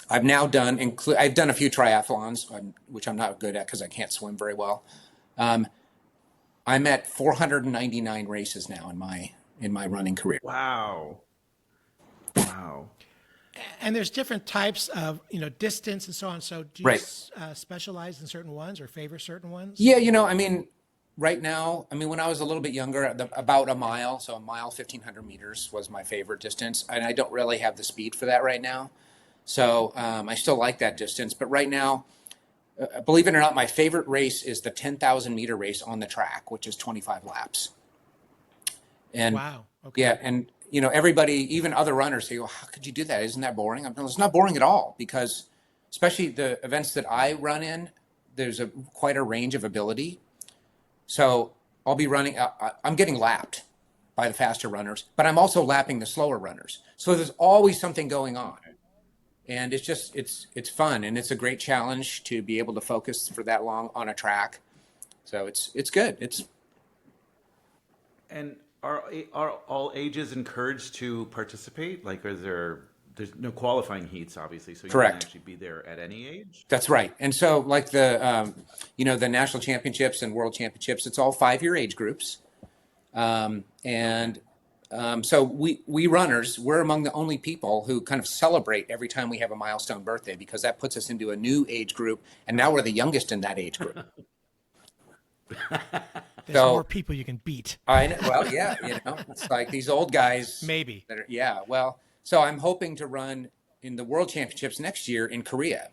I've now done I've done a few triathlons, which I'm not good at because I can't swim very well. I'm at 499 races now in my running career. Wow. And there's different types of, distance and so on. So do you specialize in certain ones or favor certain ones? Yeah, right now, when I was a little bit younger, about a mile, so a mile, 1,500 meters was my favorite distance. And I don't really have the speed for that right now. So I still like that distance. But right now, believe it or not, my favorite race is the 10,000 meter race on the track, which is 25 laps. And wow. Okay. Yeah, and everybody, even other runners, say, "Well, how could you do that? Isn't that boring?" It's not boring at all, because especially the events that I run in, there's quite a range of ability. So I'll be running. I'm getting lapped by the faster runners, but I'm also lapping the slower runners. So there's always something going on, and it's fun, and it's a great challenge to be able to focus for that long on a track. So it's good. It's And are all ages encouraged to participate? Like, there's no qualifying heats, obviously, so you can correct. actually be there at any age? That's right. And so like the national championships and world championships, it's all 5-year age groups. And so we runners, we're among the only people who kind of celebrate every time we have a milestone birthday, because that puts us into a new age group. And now we're the youngest in that age group. There's more people you can beat. I know. Well, yeah, it's like these old guys. Maybe. Well, so I'm hoping to run in the world championships next year in Korea.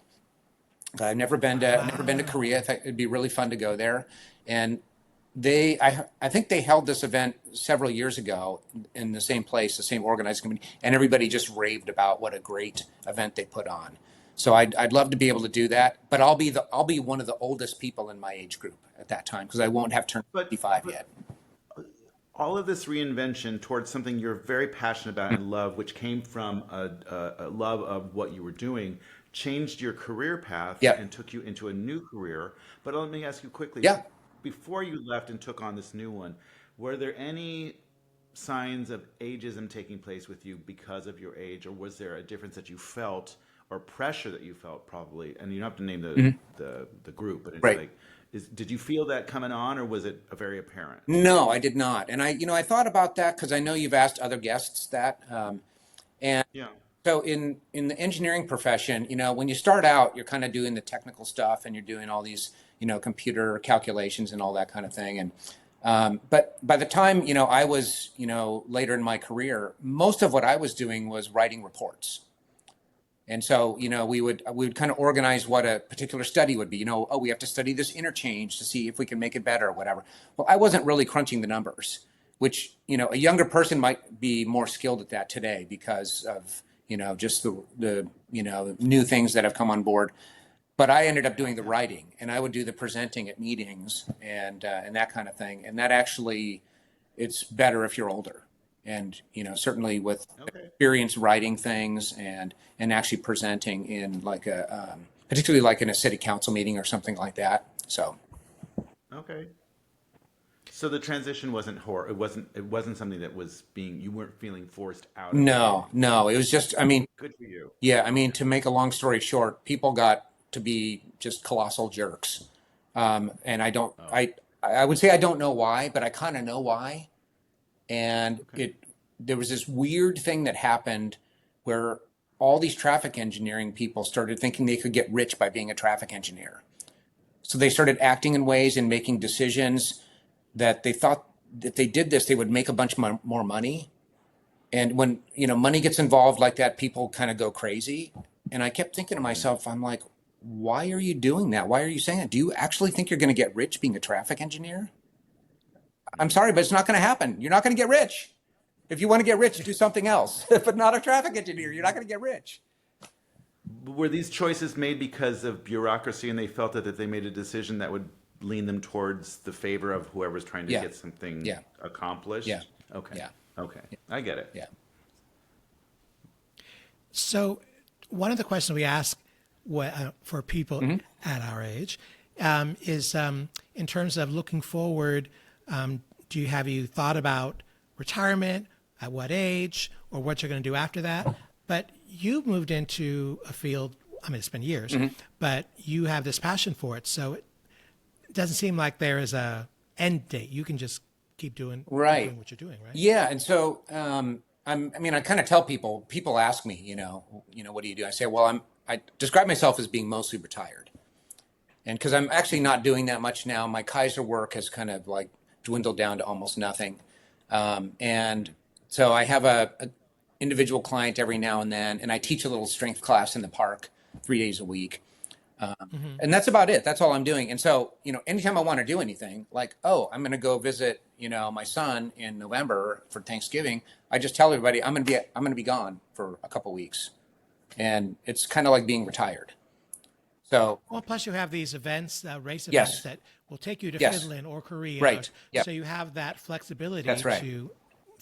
I've never been to Korea. I think it'd be really fun to go there. And I think they held this event several years ago in the same place, the same organizing committee, and everybody just raved about what a great event they put on. So I'd love to be able to do that, but I'll be one of the oldest people in my age group at that time, because I won't have turned 55 yet. All of this reinvention towards something you're very passionate about and love, which came from a love of what you were doing, changed your career path and took you into a new career. But let me ask you quickly, before you left and took on this new one, were there any signs of ageism taking place with you because of your age, or was there a difference that you felt, or pressure that you felt probably? And you don't have to name the group, but it's like, did you feel that coming on, or was it very apparent? No, I did not. And I thought about that because I know you've asked other guests that. So in the engineering profession, when you start out, you're kind of doing the technical stuff and you're doing all these, computer calculations and all that kind of thing. And but by the time, I was, later in my career, most of what I was doing was writing reports. And so, we would kind of organize what a particular study would be. We have to study this interchange to see if we can make it better or whatever. Well, I wasn't really crunching the numbers, which, a younger person might be more skilled at that today because of, just the new things that have come on board. But I ended up doing the writing, and I would do the presenting at meetings and that kind of thing. And that actually, it's better if you're older. And, certainly with experience writing things and actually presenting in like particularly like in a city council meeting or something like that. So. Okay. So the transition wasn't It wasn't something that was you weren't feeling forced out of it. No. It was just, good for you. Yeah. To make a long story short, people got to be just colossal jerks. And I would say I don't know why, but I kind of know why. And there was this weird thing that happened where all these traffic engineering people started thinking they could get rich by being a traffic engineer. So they started acting in ways and making decisions that they thought that they did this, they would make a bunch more money. And when, money gets involved like that, people kind of go crazy. And I kept thinking to myself, I'm like, why are you doing that? Why are you saying that? Do you actually think you're going to get rich being a traffic engineer? I'm sorry, but it's not going to happen. You're not going to get rich. If you want to get rich, do something else, but not a traffic engineer. You're not going to get rich. Were these choices made because of bureaucracy, and they felt that they made a decision that would lean them towards the favor of whoever's trying to get something accomplished? Yeah. Okay. Yeah. Okay. I get it. Yeah. So one of the questions we ask for people at our age is in terms of looking forward, have you thought about retirement, at what age, or what you're going to do after that? But you moved into a field, it's been years, but you have this passion for it. So it doesn't seem like there is a end date. You can just keep doing what you're doing, right? Yeah. And so, I kind of tell people ask me, what do you do? I say, well, I describe myself as being mostly retired. And because I'm actually not doing that much now, my Kaiser work has kind of like dwindled down to almost nothing. And so I have a individual client every now and then, and I teach a little strength class in the park 3 days a week. And that's about it. That's all I'm doing. And so, anytime I want to do anything, like, I'm going to go visit, my son in November for Thanksgiving, I just tell everybody I'm going to be gone for a couple weeks. And it's kind of like being retired. So, well, plus you have these events, race events that will take you to Finland or Korea. Right. So you have that flexibility That's right. to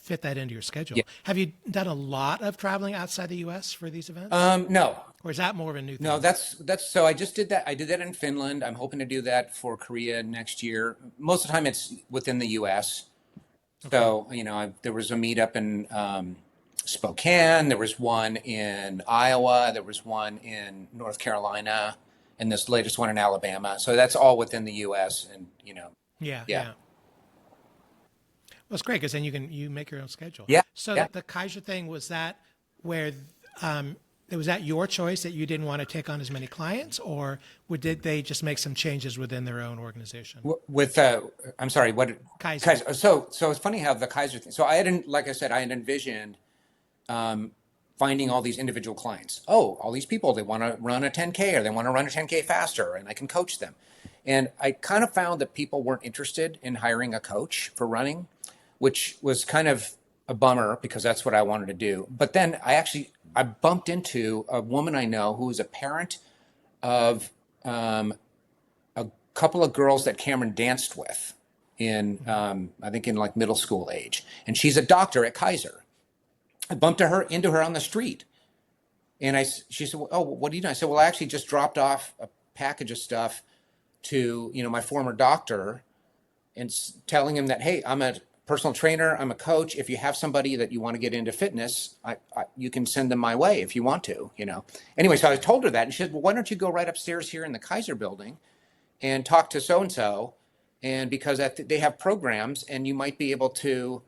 fit that into your schedule. Yeah. Have you done a lot of traveling outside the U.S. for these events? No, Or is that more of a new thing? no, that's so I just did that. I did that in Finland. I'm hoping to do that for Korea next year. Most of the time it's within the US. So, there was a meetup in Spokane, there was one in Iowa, there was one in North Carolina, and this latest one in Alabama. So that's all within the US and, Yeah. Well, it's great because then you make your own schedule. Yeah. So Yeah. the Kaiser thing, was that where was that your choice that you didn't want to take on as many clients, or did they just make some changes within their own organization? With I'm sorry, what Kaiser. So it's funny how the Kaiser thing. So like I said, I had envisioned finding all these individual clients. Oh, all these people, they want to run a 10K or they want to run a 10K faster, and I can coach them. And I kind of found that people weren't interested in hiring a coach for running, which was kind of a bummer because that's what I wanted to do. But then I bumped into a woman I know who is a parent of a couple of girls that Cameron danced with in, I think in like middle school age. And she's a doctor at Kaiser. I bumped into her on the street. And she said, oh, what do you know? I said, well, I actually just dropped off a package of stuff to, my former doctor and telling him that, hey, I'm a personal trainer, I'm a coach. If you have somebody that you want to get into fitness, you can send them my way if you want to, Anyway, so I told her that, and she said, well, why don't you go right upstairs here in the Kaiser building and talk to so-and-so, and because they have programs and you might be able to,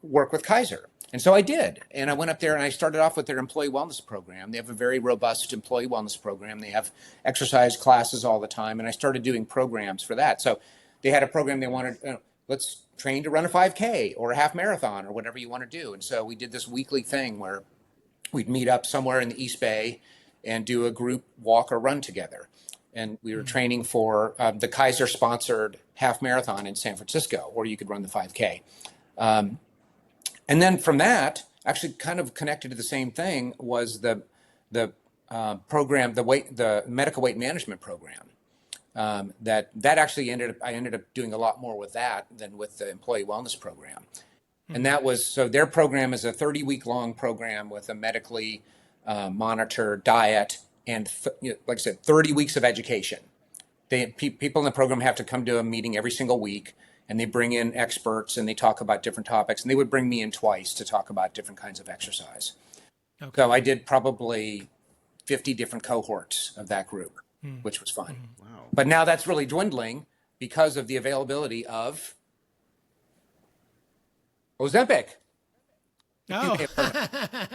work with Kaiser. And so I did. And I went up there and I started off with their employee wellness program. They have a very robust employee wellness program. They have exercise classes all the time. And I started doing programs for that. So they had a program they wanted, let's train to run a 5K or a half marathon or whatever you want to do. And so we did this weekly thing where we'd meet up somewhere in the East Bay and do a group walk or run together. And we were training for the Kaiser sponsored half marathon in San Francisco, where you could run the 5K. And then from that, actually kind of connected to the same thing, was the program, the medical weight management program. That actually I ended up doing a lot more with that than with the employee wellness program. And that was, so their program is a 30-week long program with a medically monitored diet and like I said, 30 weeks of education. People in the program have to come to a meeting every single week, and they bring in experts and they talk about different topics, and they would bring me in twice to talk about different kinds of exercise. Okay. So I did probably 50 different cohorts of that group, which was fun. Wow. But now that's really dwindling because of the availability of Ozempic. Oh,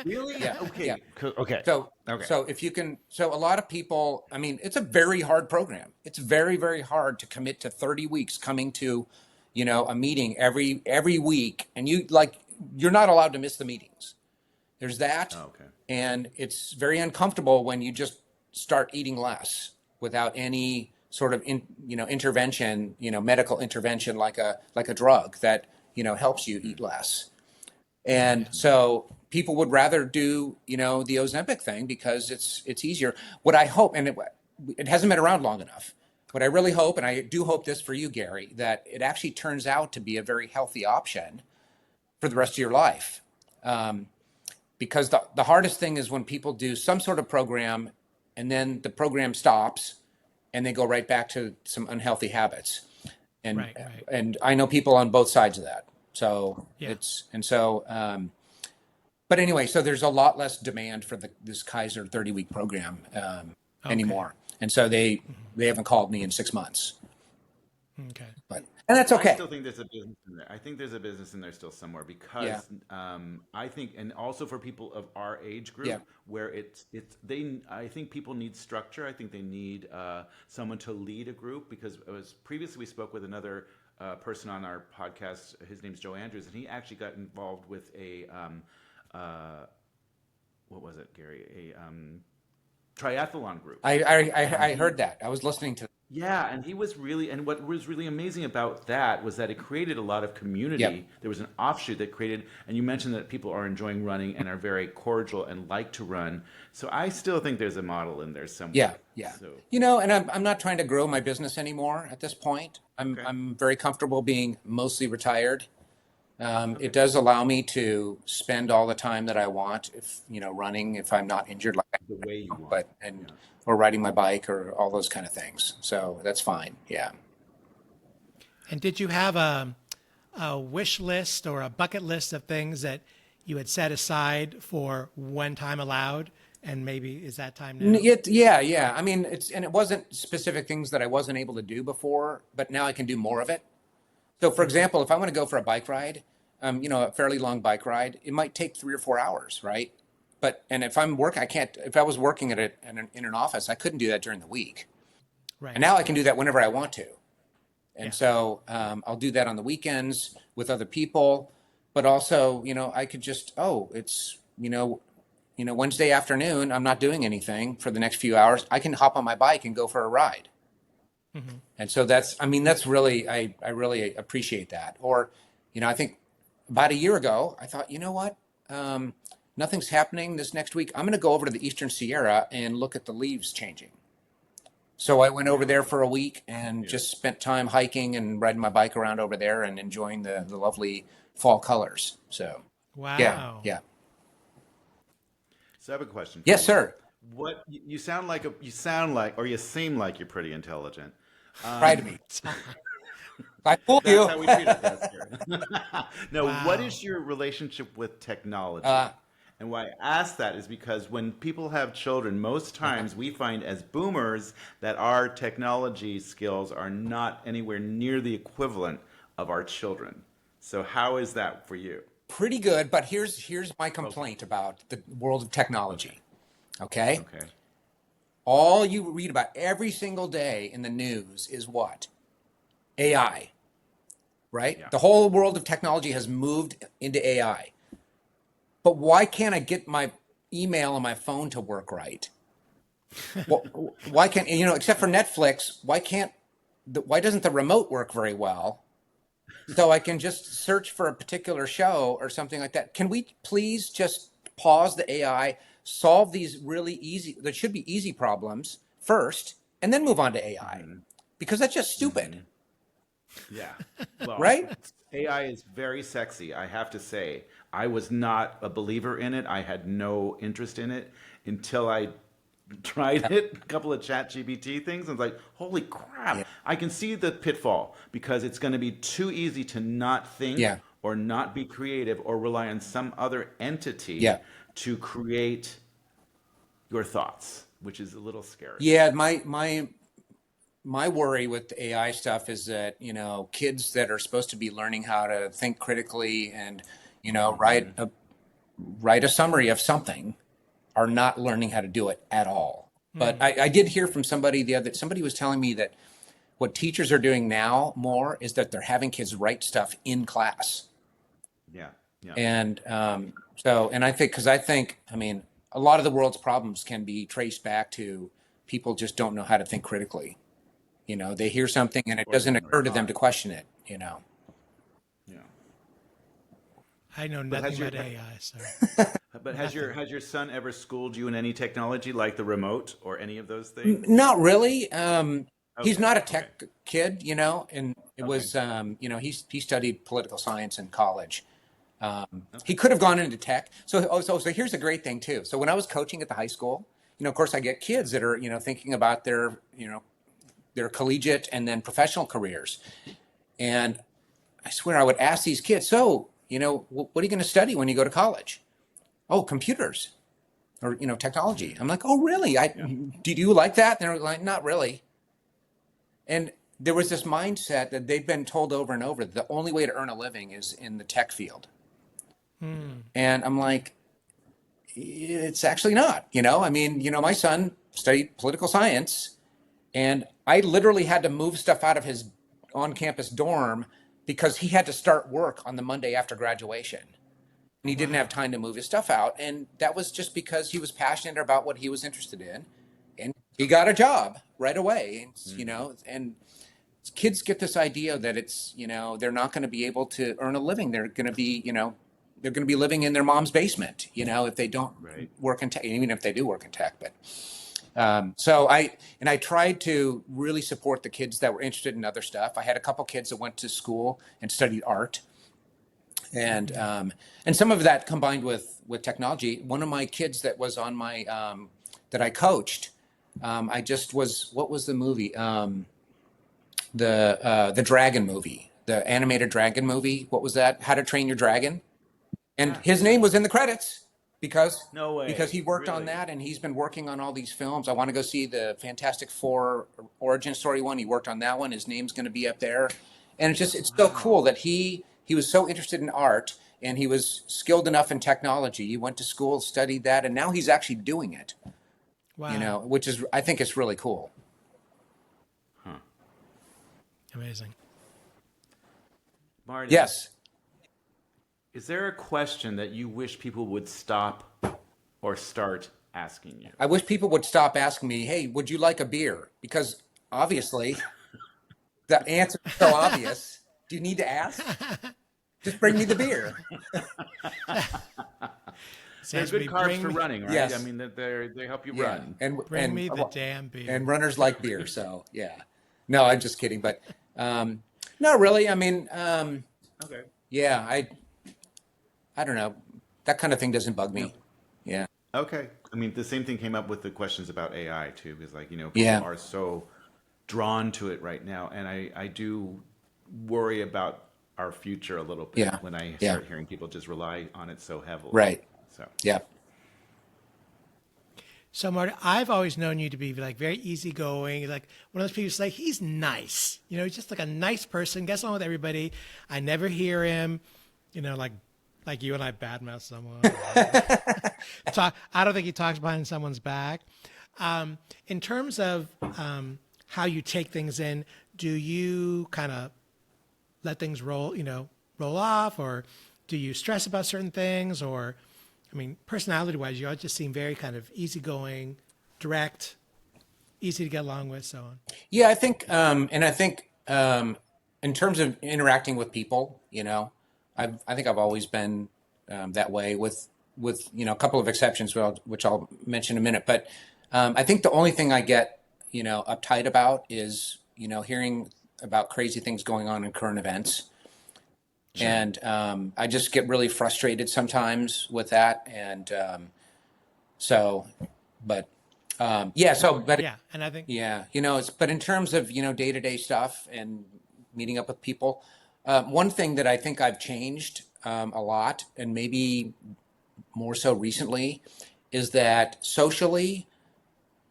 Really? Yeah. Okay. Yeah. Okay. So if you can, so a lot of people, I mean, it's a very hard program. It's very, very hard to commit to 30 weeks coming to, a meeting every week, and you're not allowed to miss the meetings. There's that. Oh, okay. And it's very uncomfortable when you just start eating less without any sort of intervention, medical intervention, like a drug that, helps you eat less. And so people would rather do, the Ozempic thing because it's easier. What I hope, and it hasn't been around long enough, but I really hope, and I do hope this for you, Gary, that it actually turns out to be a very healthy option for the rest of your life. Because the hardest thing is when people do some sort of program and then the program stops and they go right back to some unhealthy habits. And right. And I know people on both sides of that. So Yeah. but anyway, so there's a lot less demand for this Kaiser 30-week program anymore. And so they haven't called me in 6 months. Okay. And that's okay. I still think there's a business in there. I think there's a business in there still somewhere because I think, and also for people of our age group, where I think people need structure. I think they need someone to lead a group, because previously we spoke with another person on our podcast. His name's Joe Andrews, and he actually got involved with a what was it, Gary? A triathlon group. I heard that. I was listening to. Yeah, and he was really, and what was really amazing about that was that it created a lot of community. Yep. There was an offshoot that created, and you mentioned that people are enjoying running and are very cordial and like to run. So I still think there's a model in there somewhere. Yeah. So. And I'm not trying to grow my business anymore at this point. I'm very comfortable being mostly retired. It does allow me to spend all the time that I want if, running, if I'm not injured, like, The way you want. but, or riding my bike or all those kind of things. So that's fine. Yeah. And did you have a wish list or a bucket list of things that you had set aside for when time allowed? And maybe is that time now? Yeah. I mean, it wasn't specific things that I wasn't able to do before, but now I can do more of it. So for example, if I want to go for a bike ride, a fairly long bike ride, it might take 3 or 4 hours, right? And if I'm working, if I was working in an office, I couldn't do that during the week. Right. And now I can do that whenever I want to. And Yeah. so I'll do that on the weekends with other people, but also, I could just, it's, Wednesday afternoon, I'm not doing anything for the next few hours. I can hop on my bike and go for a ride. Mm-hmm. And so that's really, I really appreciate that. Or, I think about a year ago, I thought, you know what? Nothing's happening this next week. I'm going to go over to the Eastern Sierra and look at the leaves changing. So I went over there for a week and just spent time hiking and riding my bike around over there and enjoying the lovely fall colors. So, Wow. yeah. So I have a question. Yes, sir. What you sound like, or you seem like you're pretty intelligent. Try to be. I fooled you. That's how we treat our guests here. No, Wow. what is your relationship with technology? And why I ask that is because when people have children, most times we find as boomers that our technology skills are not anywhere near the equivalent of our children. So how is that for you? Pretty good, but here's my complaint about the world of technology. Okay? Okay. All you read about every single day in the news is what? AI. Right? Yeah. The whole world of technology has moved into AI. But why can't I get my email on my phone to work right? Why can't, except for Netflix, why doesn't the remote work very well? So I can just search for a particular show or something like that. Can we please just pause the AI, solve these really easy, there should be easy problems first, and then move on to AI? Because that's just stupid. Yeah. Well, Right? AI is very sexy, I have to say. I was not a believer in it. I had no interest in it until I tried it, a couple of ChatGPT things, and was like, holy crap, Yeah. I can see the pitfall because it's going to be too easy to not think Yeah. or not be creative or rely on some other entity Yeah. to create your thoughts, which is a little scary. Yeah, my worry with the AI stuff is that, kids that are supposed to be learning how to think critically and, write a summary of something are not learning how to do it at all. But I did hear from somebody somebody was telling me that what teachers are doing now more is that they're having kids write stuff in class. Yeah. Yeah. And and I think, a lot of the world's problems can be traced back to people just don't know how to think critically. They hear something and it Or doesn't they're occur to them taught. to question it, Yeah. I know But nothing has your- about AI, so But has your son ever schooled you in any technology like the remote or any of those things? Not really. He's Okay, not a okay. tech kid, and it was, he studied political science in college. He could have gone into tech. So here's a great thing too. So when I was coaching at the high school, of course I get kids that are, thinking about their collegiate and then professional careers. And I swear I would ask these kids, so, what are you going to study when you go to college? Oh, computers or, technology. I'm like, oh, really? Did you like that? And they're like, not really. And there was this mindset that they've been told over and over that the only way to earn a living is in the tech field. And I'm like, it's actually not, my son studied political science and I literally had to move stuff out of his on-campus dorm because he had to start work on the Monday after graduation. And he didn't have time to move his stuff out. And that was just because he was passionate about what he was interested in. And he got a job right away, and kids get this idea that it's, they're not going to be able to earn a living. They're going to be, they're going to be living in their mom's basement, if they don't work in tech, even if they do work in tech. But so I tried to really support the kids that were interested in other stuff. I had a couple kids that went to school and studied art. And some of that combined with technology. One of my kids that was on my that I coached, I just was, what was the movie? The dragon movie, the animated dragon movie. What was that? How to Train Your Dragon. And his name was in the credits because No way. because he worked on Really? that, and he's been working on all these films. I want to go see the Fantastic Four origin story one. He worked on that one. His name's going to be up there, and it's so cool that he was so interested in art, and he was skilled enough in technology. He went to school, studied that, and now he's actually doing it. Wow. Which is, I think it's really cool. Amazing. Marty. Yes. Is there a question that you wish people would stop or start asking you? I wish people would stop asking me, "Hey, would you like a beer?" Because obviously, the answer is so obvious. Do you need to ask? Just bring me the beer. They're good carbs for running, right? Yes. I mean, they help you Yeah, run. Bring me the damn beer. And runners like beer, so yeah. No, I'm just kidding, but no, really. I mean, Okay. yeah, I don't know. That kind of thing doesn't bug me. Yeah. Okay. I mean, the same thing came up with the questions about AI too, because people Yeah. are so drawn to it right now, and I do worry about our future a little bit Yeah. when I Yeah. start hearing people just rely on it so heavily. Right. So Yeah. So, Marty, I've always known you to be like very easygoing, like one of those people who's like, he's nice. He's just like a nice person, gets along with everybody. I never hear him, like you and I badmouth someone. I don't think he talks behind someone's back. In terms of how you take things in, do you kind of let things roll off, or do you stress about certain things? Or, I mean, personality-wise, you all just seem very kind of easygoing, direct, easy to get along with, so on. Yeah, I think, in terms of interacting with people, I think I've always been that way with a couple of exceptions, which I'll mention in a minute. But I think the only thing I get uptight about is hearing about crazy things going on in current events. Sure. And I just get really frustrated sometimes with that, and but Yeah, and I think yeah, but in terms of day-to-day stuff and meeting up with people, one thing that I think I've changed a lot, and maybe more so recently, is that socially,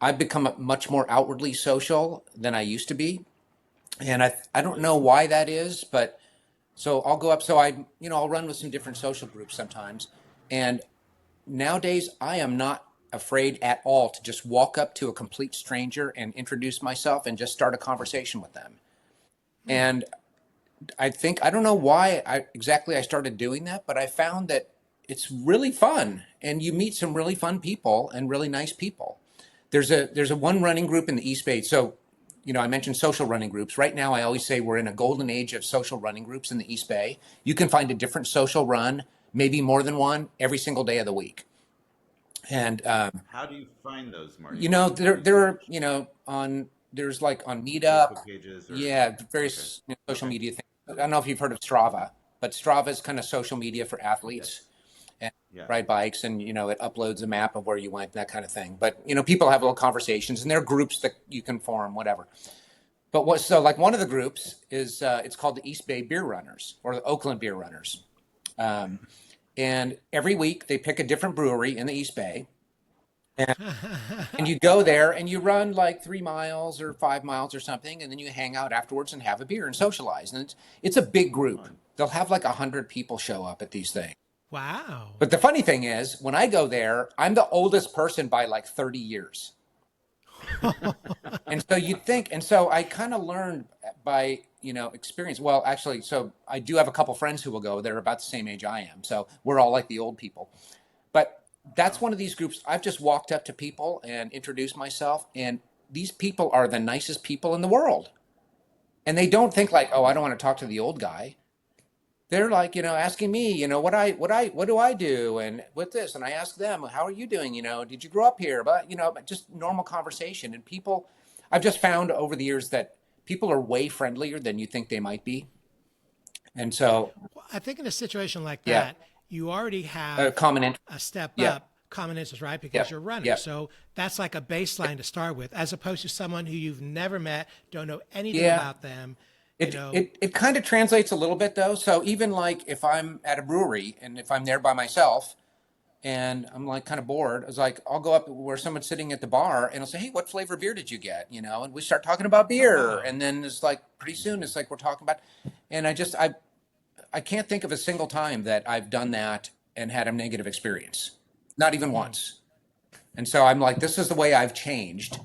I've become much more outwardly social than I used to be, and I don't know why that is, but so I'll go up. So I'll run with some different social groups sometimes, and nowadays I am not afraid at all to just walk up to a complete stranger and introduce myself and just start a conversation with them. And I don't know why I started doing that, but I found that it's really fun, and you meet some really fun people and really nice people. There's a one running group in the East Bay. So, I mentioned social running groups. Right now, I always say we're in a golden age of social running groups in the East Bay. You can find a different social run, maybe more than one, every single day of the week. And how do you find those, Marty? There's like on Meetup, Facebook pages, various social media things. I don't know if you've heard of Strava, but Strava is kind of social media for athletes. And ride bikes, and it uploads a map of where you went, that kind of thing. But people have little conversations, and there are groups that you can form, whatever. But one of the groups is it's called the East Bay Beer Runners, or the Oakland Beer Runners, and every week they pick a different brewery in the East Bay, and you go there and you run like 3 miles or 5 miles or something, and then you hang out afterwards and have a beer and socialize. And it's a big group. They'll have like 100 people show up at these things. Wow. But the funny thing is, when I go there, I'm the oldest person by like 30 years. And so I kind of learned by, experience. Well, actually, so I do have a couple friends who will go. They're about the same age I am. So we're all like the old people. But that's one of these groups. I've just walked up to people and introduced myself. And these people are the nicest people in the world. And they don't think like, oh, I don't want to talk to the old guy. They're like, asking me, what do I do? And with this, and I ask them, how are you doing? Did you grow up here? But, just normal conversation. And people, I've just found over the years that people are way friendlier than you think they might be. And so, I think in a situation like yeah, that, you already have common interest. a step Yeah, up common interest, right? yeah, Because you're running. yeah, So that's like a baseline to start with, as opposed to someone who you've never met, don't know anything yeah. about them, you It know. it it kind of translates a little bit though. So even like if I'm at a brewery and if I'm there by myself and I'm like kind of bored, I was like, I'll go up where someone's sitting at the bar and I'll say, "Hey, what flavor beer did you get?" You know, and we start talking about Oh, beer, wow. and then it's like pretty soon it's like we're talking about, and I can't think of a single time that I've done that and had a negative experience, not even once. And so I'm like, this is the way I've changed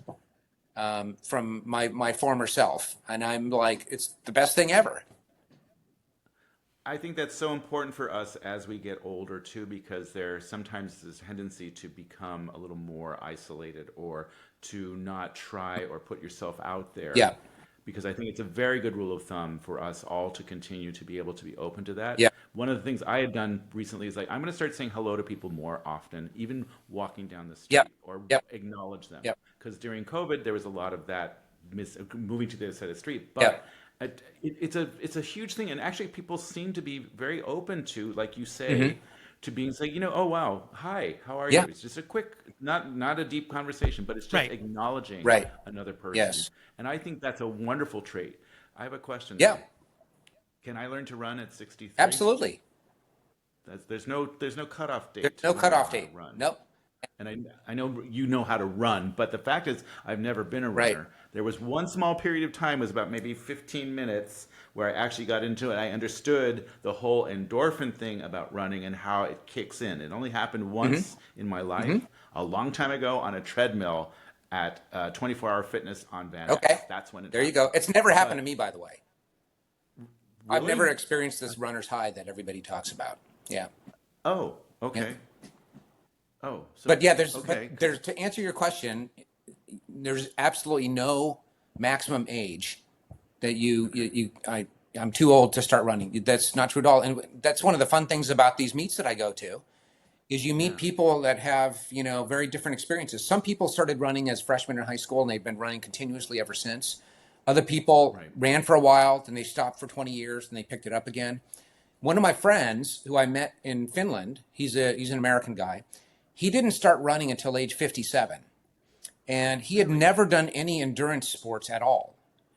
from my former self, and I'm like, it's the best thing ever. I think that's so important for us as we get older too, because there's sometimes this tendency to become a little more isolated or to not try or put yourself out there. Yeah, Because I think it's a very good rule of thumb for us all to continue to be able to be open to that. yeah, One of the things I had done recently is like, I'm going to start saying hello to people more often, even walking down the yeah, street, or yeah, acknowledge them. yeah, Because during COVID, there was a lot of that moving to the other side of the street. yeah. But it's a huge thing, and actually people seem to be very open to, like you Hmm. say, to being like, oh wow, hi, how are you? Yeah, It's just a quick, not a deep conversation, but it's just Right. acknowledging right. another person. Yes. And I think that's a wonderful trait. I have a question Yeah, though. Can I learn to run at 63? absolutely. There's no cutoff There's date to no when I know cutoff how to date. run. Nope. And I know you know how to run, but the fact is I've never been a Right. runner. There was one small period of time, it was about maybe 15 minutes, where I actually got into it. I understood the whole endorphin thing about running and how it kicks in. It only happened Hmm. once in my Hmm. life, a long time ago on a treadmill at 24-hour fitness on Van Okay. Ness. That's when it There you happened. go. It's never happened to But me, by the way. I've never really? experienced this runner's high that everybody talks about. Yeah. Oh, Yeah. okay. Oh, so But yeah, okay. there's to answer your question, there's absolutely no maximum age that I'm too old to start running. That's not true at all. And that's one of the fun things about these meets that I go to is you meet Yeah. people that have, very different experiences. Some people started running as freshmen in high school and they've been running continuously ever since. Other people Right. ran for a while, then they stopped for 20 years and they picked it up again. One of my friends who I met in Finland, he's an American guy. He didn't start running until age 57. And he had Really? never done any endurance sports at all.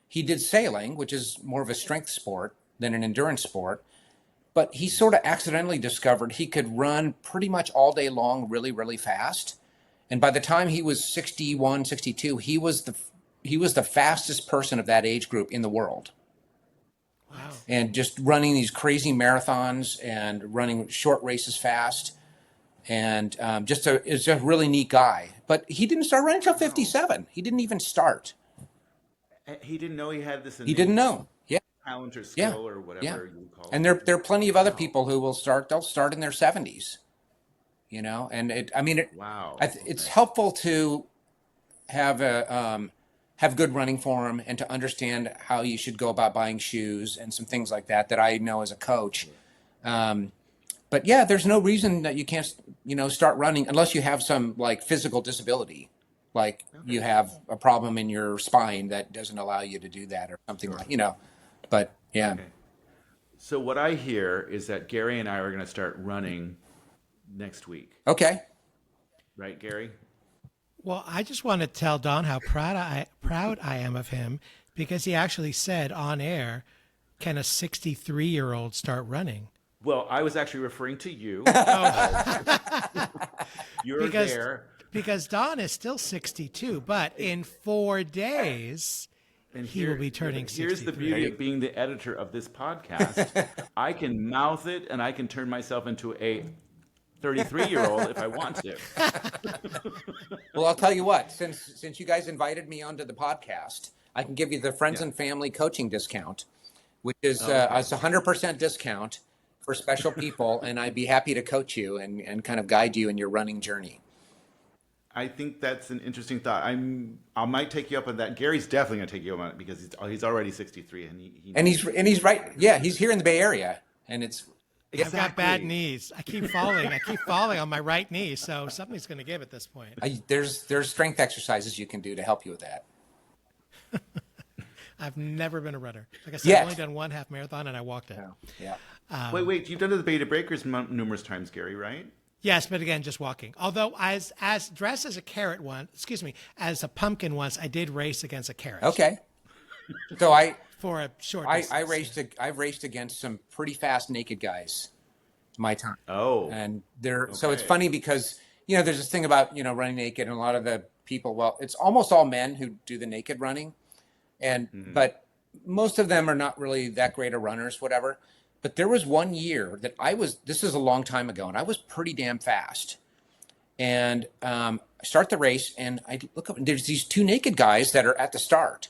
He did sailing, which is more of a strength sport than an endurance sport. But he sort of accidentally discovered he could run pretty much all day long really, really fast. And by the time he was 61, 62, he was the fastest person of that age group in the world. Wow. And just running these crazy marathons and running short races fast. And it's just a really neat guy. But he didn't start running until Wow. 57. He didn't even start. He didn't know he had this He didn't innate know. Yeah, talent or yeah, skill or yeah. whatever you would call And it. there are plenty of other Wow. people who will start. They'll start in their 70s. And Wow. it's Okay. helpful to have have good running form and to understand how you should go about buying shoes and some things like that I know as a coach. Um, but yeah, there's no reason that you can't, start running unless you have some like physical disability, like you Okay. have a problem in your spine that doesn't allow you to do that or something Sure. like. But yeah, Okay. So what I hear is that Gary and I are going to start running next week, okay, right, Gary? Well, I just want to tell Don how proud I am of him because he actually said on air, "Can a 63-year-old start running?" Well, I was actually referring to you Oh, because you're because there. because Don is still 62, but in 4 days And he will be turning here's the 63. beauty of being the editor of this podcast. I can mouth it and I can turn myself into a 33-year-old if I want to. well, I'll tell you what. Since you guys invited me onto the podcast, I can give you the friends Yeah. and family coaching discount, which is Oh, okay. it's 100% discount for special people, and I'd be happy to coach you and kind of guide you in your running journey. I think that's an interesting thought. I might take you up on that. Gary's definitely going to take you up on it because he's already 63 and he And knows he's right. Yeah, he's here in the Bay Area, and it's I've got bad exactly. knees. I keep falling. I keep falling on my right knee, so something's going to give at this point. there's strength exercises you can do to help you with that. I've never been a runner. Like I said, I've only Yet. done one half marathon and I walked it. Yeah. Wait, you've done the Beta Breakers numerous times, Gary, right? Yes, but again, just walking. Although as dressed as a carrot as a pumpkin once, I did race against a carrot. Okay. So I For a short I, distance. I raced I've raced against some pretty fast naked guys my time. Oh, And so it's okay. funny because, there's this thing about, running naked, and a lot of the people, well, it's almost all men who do the naked running. But most of them are not really that great of runners, whatever. But there was one year that this is a long time ago, and I was pretty damn fast. And I start the race, and I look up, and there's these two naked guys that are at the start.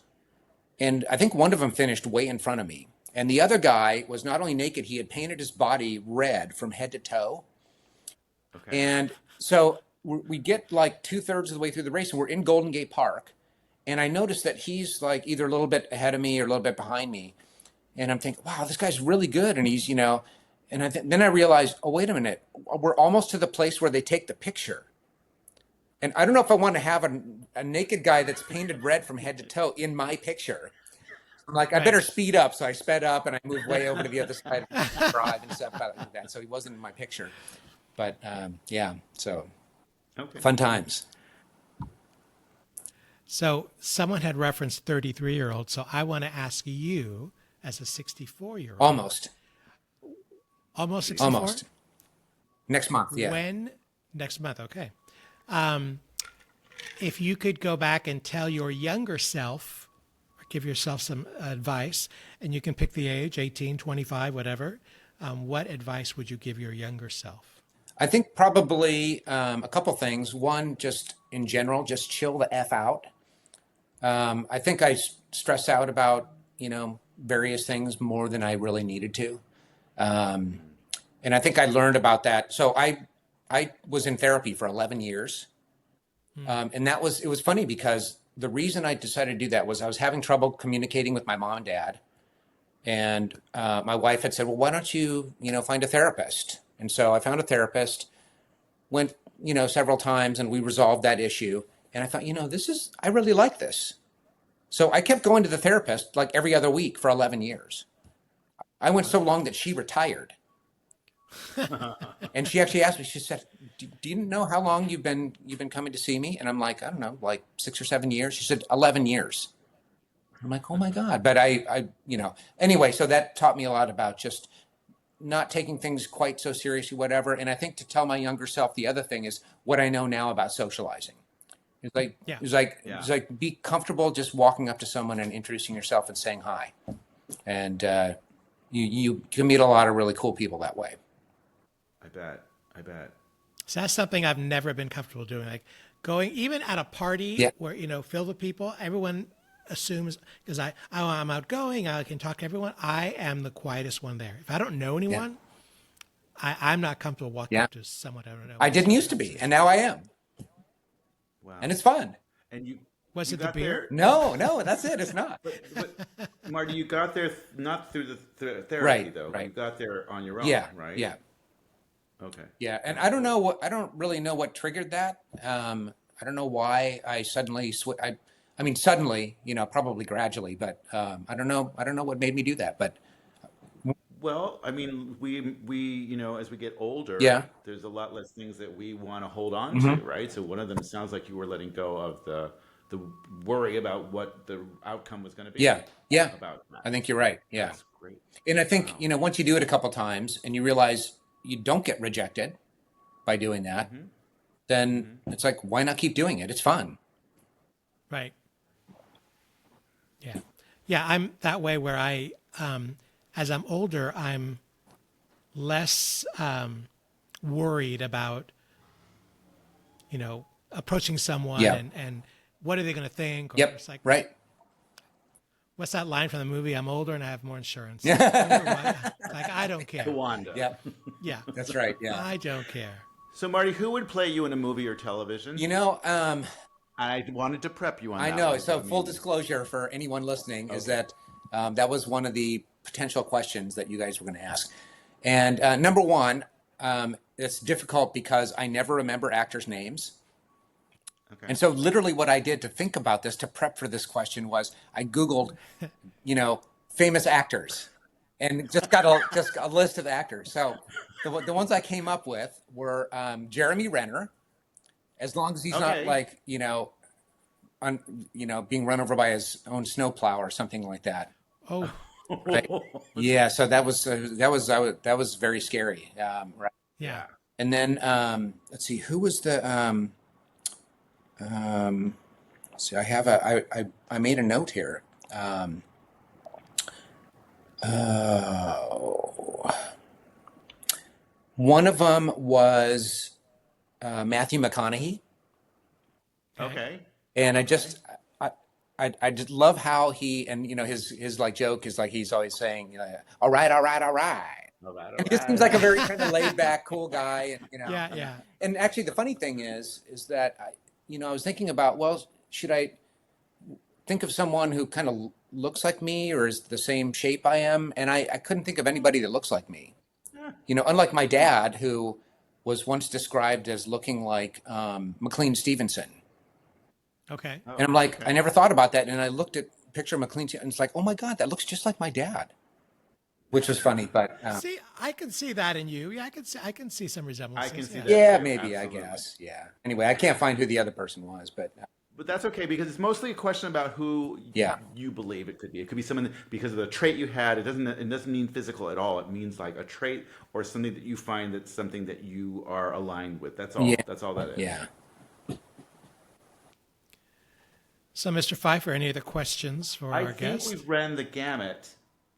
And I think one of them finished way in front of me. And the other guy was not only naked, he had painted his body red from head to toe. Okay. And so we get like 2/3 of the way through the race, and we're in Golden Gate Park. And I noticed that he's like either a little bit ahead of me or a little bit behind me. And I'm thinking, wow, this guy's really good. And he's, and then I realized, oh, wait a minute, we're almost to the place where they take the picture. And I don't know if I want to have a naked guy that's painted red from head to toe in my picture. I'm like, I better speed up. So I sped up and I moved way over to the other side of the drive and stuff like that. So he wasn't in my picture. But yeah, so Okay. fun times. So someone had referenced 33-year-old. So I want to ask you, as a 64-year-old, Almost. almost 64, Almost. Next month, yeah. next month, okay. If you could go back and tell your younger self, or give yourself some advice, and you can pick the age, 18, 25, whatever, what advice would you give your younger self? I think probably a couple things. One, just in general, just chill the F out. I think I stressed out about, various things more than I really needed to. And I think I learned about that. So I was in therapy for 11 years. And it was funny because the reason I decided to do that was I was having trouble communicating with my mom and dad. And my wife had said, well, why don't you, find a therapist? And so I found a therapist, went, several times, and we resolved that issue. And I thought, I really like this. So I kept going to the therapist like every other week for 11 years. I went so long that she retired. And she actually asked me, she said, do you know how long you've been coming to see me? And I'm like, I don't know, like 6 or 7 years. She said, 11 years. I'm like, oh my God. But anyway, so that taught me a lot about just not taking things quite so seriously, whatever. And I think to tell my younger self, the other thing is what I know now about socializing. It's like be comfortable just walking up to someone and introducing yourself and saying hi. And you can meet a lot of really cool people that way. I bet. So that's something I've never been comfortable doing. Like going, even at a party where, filled with people, everyone assumes, because I'm outgoing, I can talk to everyone. I am the quietest one there. If I don't know anyone, I'm not comfortable walking up to someone I don't know. I didn't used to be, and now I am. Wow. And it's fun. And Was you it the got beer? there- No, that's it. It's not. But Marty, you got there not through the therapy Right, though. right. You got there on your own, Yeah, right? yeah, Okay. yeah. And I don't really know what triggered that. I don't know why I suddenly suddenly, probably gradually, but I don't know what made me do that. But Well, I mean, we as we get older, Yeah. there's a lot less things that we want to hold on Mm-hmm. to, right? So one of them sounds like you were letting go of the worry about what the outcome was going to be. yeah, About that. I think you're right. Yeah. That's great. And I think, once you do it a couple times and you realize you don't get rejected by doing that, then it's like, why not keep doing it? It's fun. Right. Yeah. Yeah, I'm that way where as I'm older, I'm less worried about, approaching someone Yeah. and what are they going to think? Or Yep. It's like, Right. what's that line from the movie? I'm older and I have more insurance. Like, I don't care. Wanda. Yep. Yeah. That's right. Yeah. I don't care. So Marty, who would play you in a movie or television? I I wanted to prep you on that. know. one, So I mean, full disclosure for anyone listening is that that was one of the potential questions that you guys were going to ask. And number one, it's difficult because I never remember actors' names. Okay. And so literally what I did to think about this, to prep for this question, was I Googled, famous actors and just got a list of actors. So the ones I came up with were Jeremy Renner, as long as he's not Okay. like, being run over by his own snowplow or something like that. Oh, Right. Yeah. So that was very scary. Right. yeah. Yeah. And then let's see, who was the let's see, I made a note here. One of them was Matthew McConaughey, Okay. and I just love how he, and his like joke is like he's always saying, all right, all right, all right. All right. All And he just seems right. like a very kind of laid back, cool guy, and Yeah. And actually, the funny thing is that I was thinking about, well, should I think of someone who kind of looks like me or is the same shape I am? And I couldn't think of anybody that looks like me. Unlike my dad, who was once described as looking like McLean Stevenson. Okay. Oh, And I'm like, okay. I never thought about that. And I looked at a picture of McLean and it's like, oh my God, that looks just like my dad, which was funny. But See, I can see that in you. Yeah, I can see some resemblances. I can see that. yeah, too, maybe, absolutely. I guess. Yeah. Anyway, I can't find who the other person was, but But that's okay because it's mostly a question about who Yeah. you believe it could be. It could be someone because of the trait you had. It doesn't mean physical at all. It means like a trait or something that you find that's something that you are aligned with. That's all. Yeah. That's all that is. yeah. So, Mr. Pfeiffer, any other questions for I our think guest? we've ran the gamut.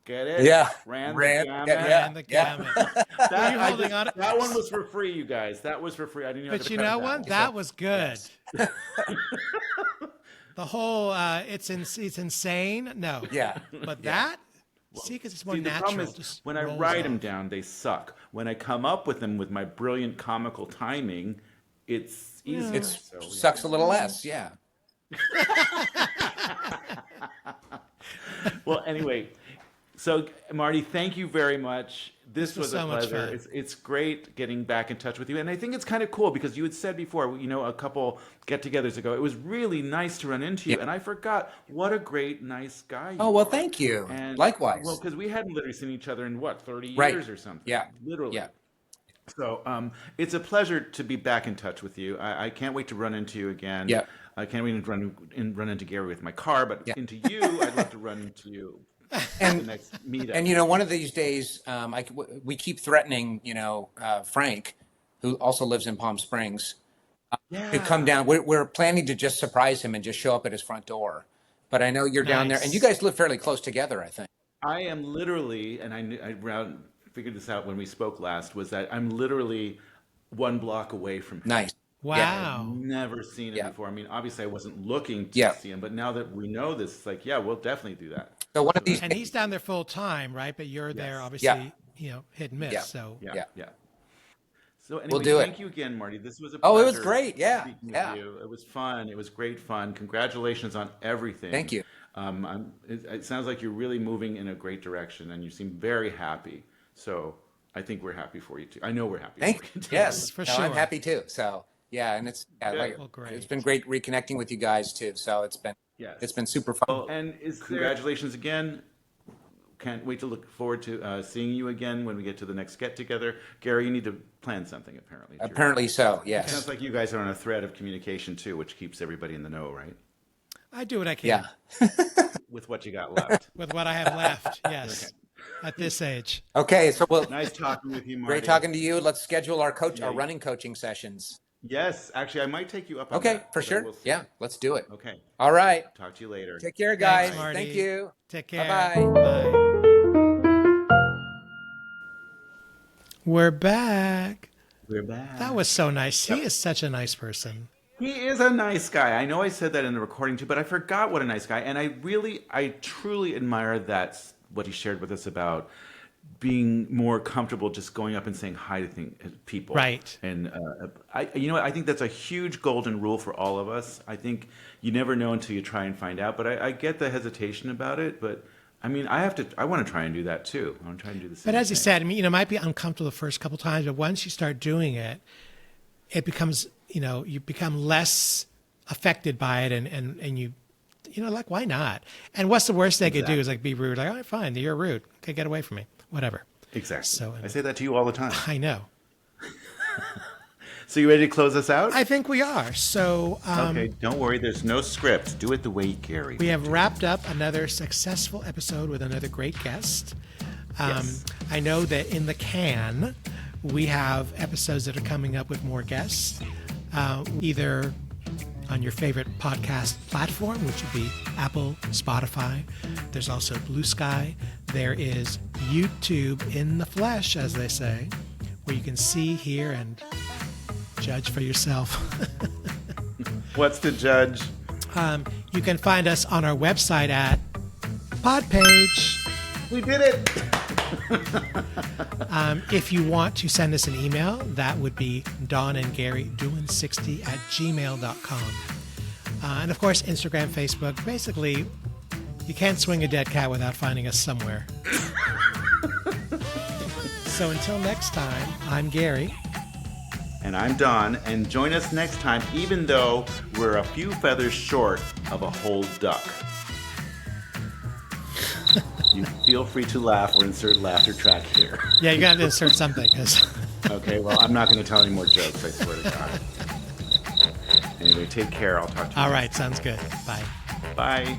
Get it? Yeah. Ran Ran- the gamut. yeah. And the Yeah. gamut. That, Were you I holding just- on? that one was for free, you guys. That was for free. I didn't even have But to you cut know it what? down. That was good. The whole it's insane. No. Yeah. But that, see, because it's more See, the natural. problem is just when I rolls write them off. down, they suck. When I come up with them with my brilliant comical timing, it's easier. It So, yeah. sucks a little less. Yeah. Well, anyway, so Marty, thank you very much. This was a so much pleasure. fun. It's great getting back in touch with you, and I think it's kind of cool because you had said before, a couple get-togethers ago, it was really nice to run into you, Yeah. and I forgot what a great, nice guy you Oh, well, are. thank you. And Likewise. well, because we hadn't literally seen each other in 30 Right. years or something. Yeah. Literally. Yeah. So it's a pleasure to be back in touch with you. I can't wait to run into you again. Yeah. I can't wait to run into Gary with my car, but Yeah. into you, I'd love to run into you at the next meetup. And one of these days, we keep threatening, Frank, who also lives in Palm Springs, to come down. We're planning to just surprise him and just show up at his front door. But I know you're down there, and you guys live fairly close together, I think. I am literally, and I figured this out when we spoke last, was that I'm literally 1 block away from him. Nice. Wow. Never seen him Yeah. before. I mean, obviously, I wasn't looking to Yeah. see him, but now that we know this, it's like, yeah, we'll definitely do that. So one of these. And he's down there full time, right? But you're there, Yes. obviously, hit and miss. Yeah. So Yeah. Yeah. Yeah. So anyway, We'll do it. thank you again, Marty. This was a Oh, it was pleasure great. Yeah. speaking with Yeah. you. It was fun. It was great fun. Congratulations on everything. Thank you. It sounds like you're really moving in a great direction, and you seem very happy. So I think we're happy for you too. I know we're happy. Thank for you. you too. Yes. For No, I'm sure. happy too. So yeah, and it's Well, great. it's been great reconnecting with you guys too. So it's Yes. been super fun. Well, and congratulations again. Can't wait to look forward to seeing you again when we get to the next get together. Gary, you need to plan something apparently. Apparently so. It Yes. sounds like you guys are on a thread of communication too, which keeps everybody in the know, right? I do what I can Yeah. With what you got left. with what I have left. Yes. At this age. Okay. So Nice talking with you, Marty. great talking to you. Let's schedule our running coaching sessions. Yes, actually, I might take you up on Okay, that. for So sure. we'll see. Yeah. Let's do it. Okay. All right. Talk to you later. Take care, guys. Thanks, Marty. Thank you. Take care. Bye-bye. Bye. We're back. We're back. That was so nice. He is such a nice person. He is a nice guy. I know I said that in the recording too, but I forgot what a nice guy. And I truly admire what he shared with us about being more comfortable just going up and saying hi to people. Right. And I think that's a huge golden rule for all of us. I think you never know until you try and find out. But I get the hesitation about it. But I mean, I want to try and do that too. I want to try and do the same. But as you thing. said, I mean, it might be uncomfortable the first couple times, but once you start doing it, it becomes, you become less affected by it and you know, like, why not? And what's the worst they could do is like be rude. Like, all right, fine, you're rude. Okay, get away from me. Whatever. Exactly. So I say that to you all the time. I know. So you ready to close us out? I think we are. So okay, don't worry. There's no script. Do it the way Gary. We have wrapped up another successful episode with another great guest. Yes. I know that in the can, we have episodes that are coming up with more guests, either on your favorite podcast platform, which would be Apple, Spotify. There's also Blue Sky. There is YouTube in the flesh, as they say, where you can see, hear, and judge for yourself. What's to judge? You can find us on our website at Podpage. We did it! If you want to send us an email, that would be donandgarydoing60@gmail.com. And of course, Instagram, Facebook. Basically, you can't swing a dead cat without finding us somewhere. So until next time, I'm Gary. And I'm Don, and join us next time, even though we're a few feathers short of a whole duck. You feel free to laugh or insert laughter track here. Yeah, you're going to have to insert something. Okay, well, I'm not going to tell any more jokes, I swear to God. Anyway, take care. I'll talk to you. All right, sounds good. Bye. Bye.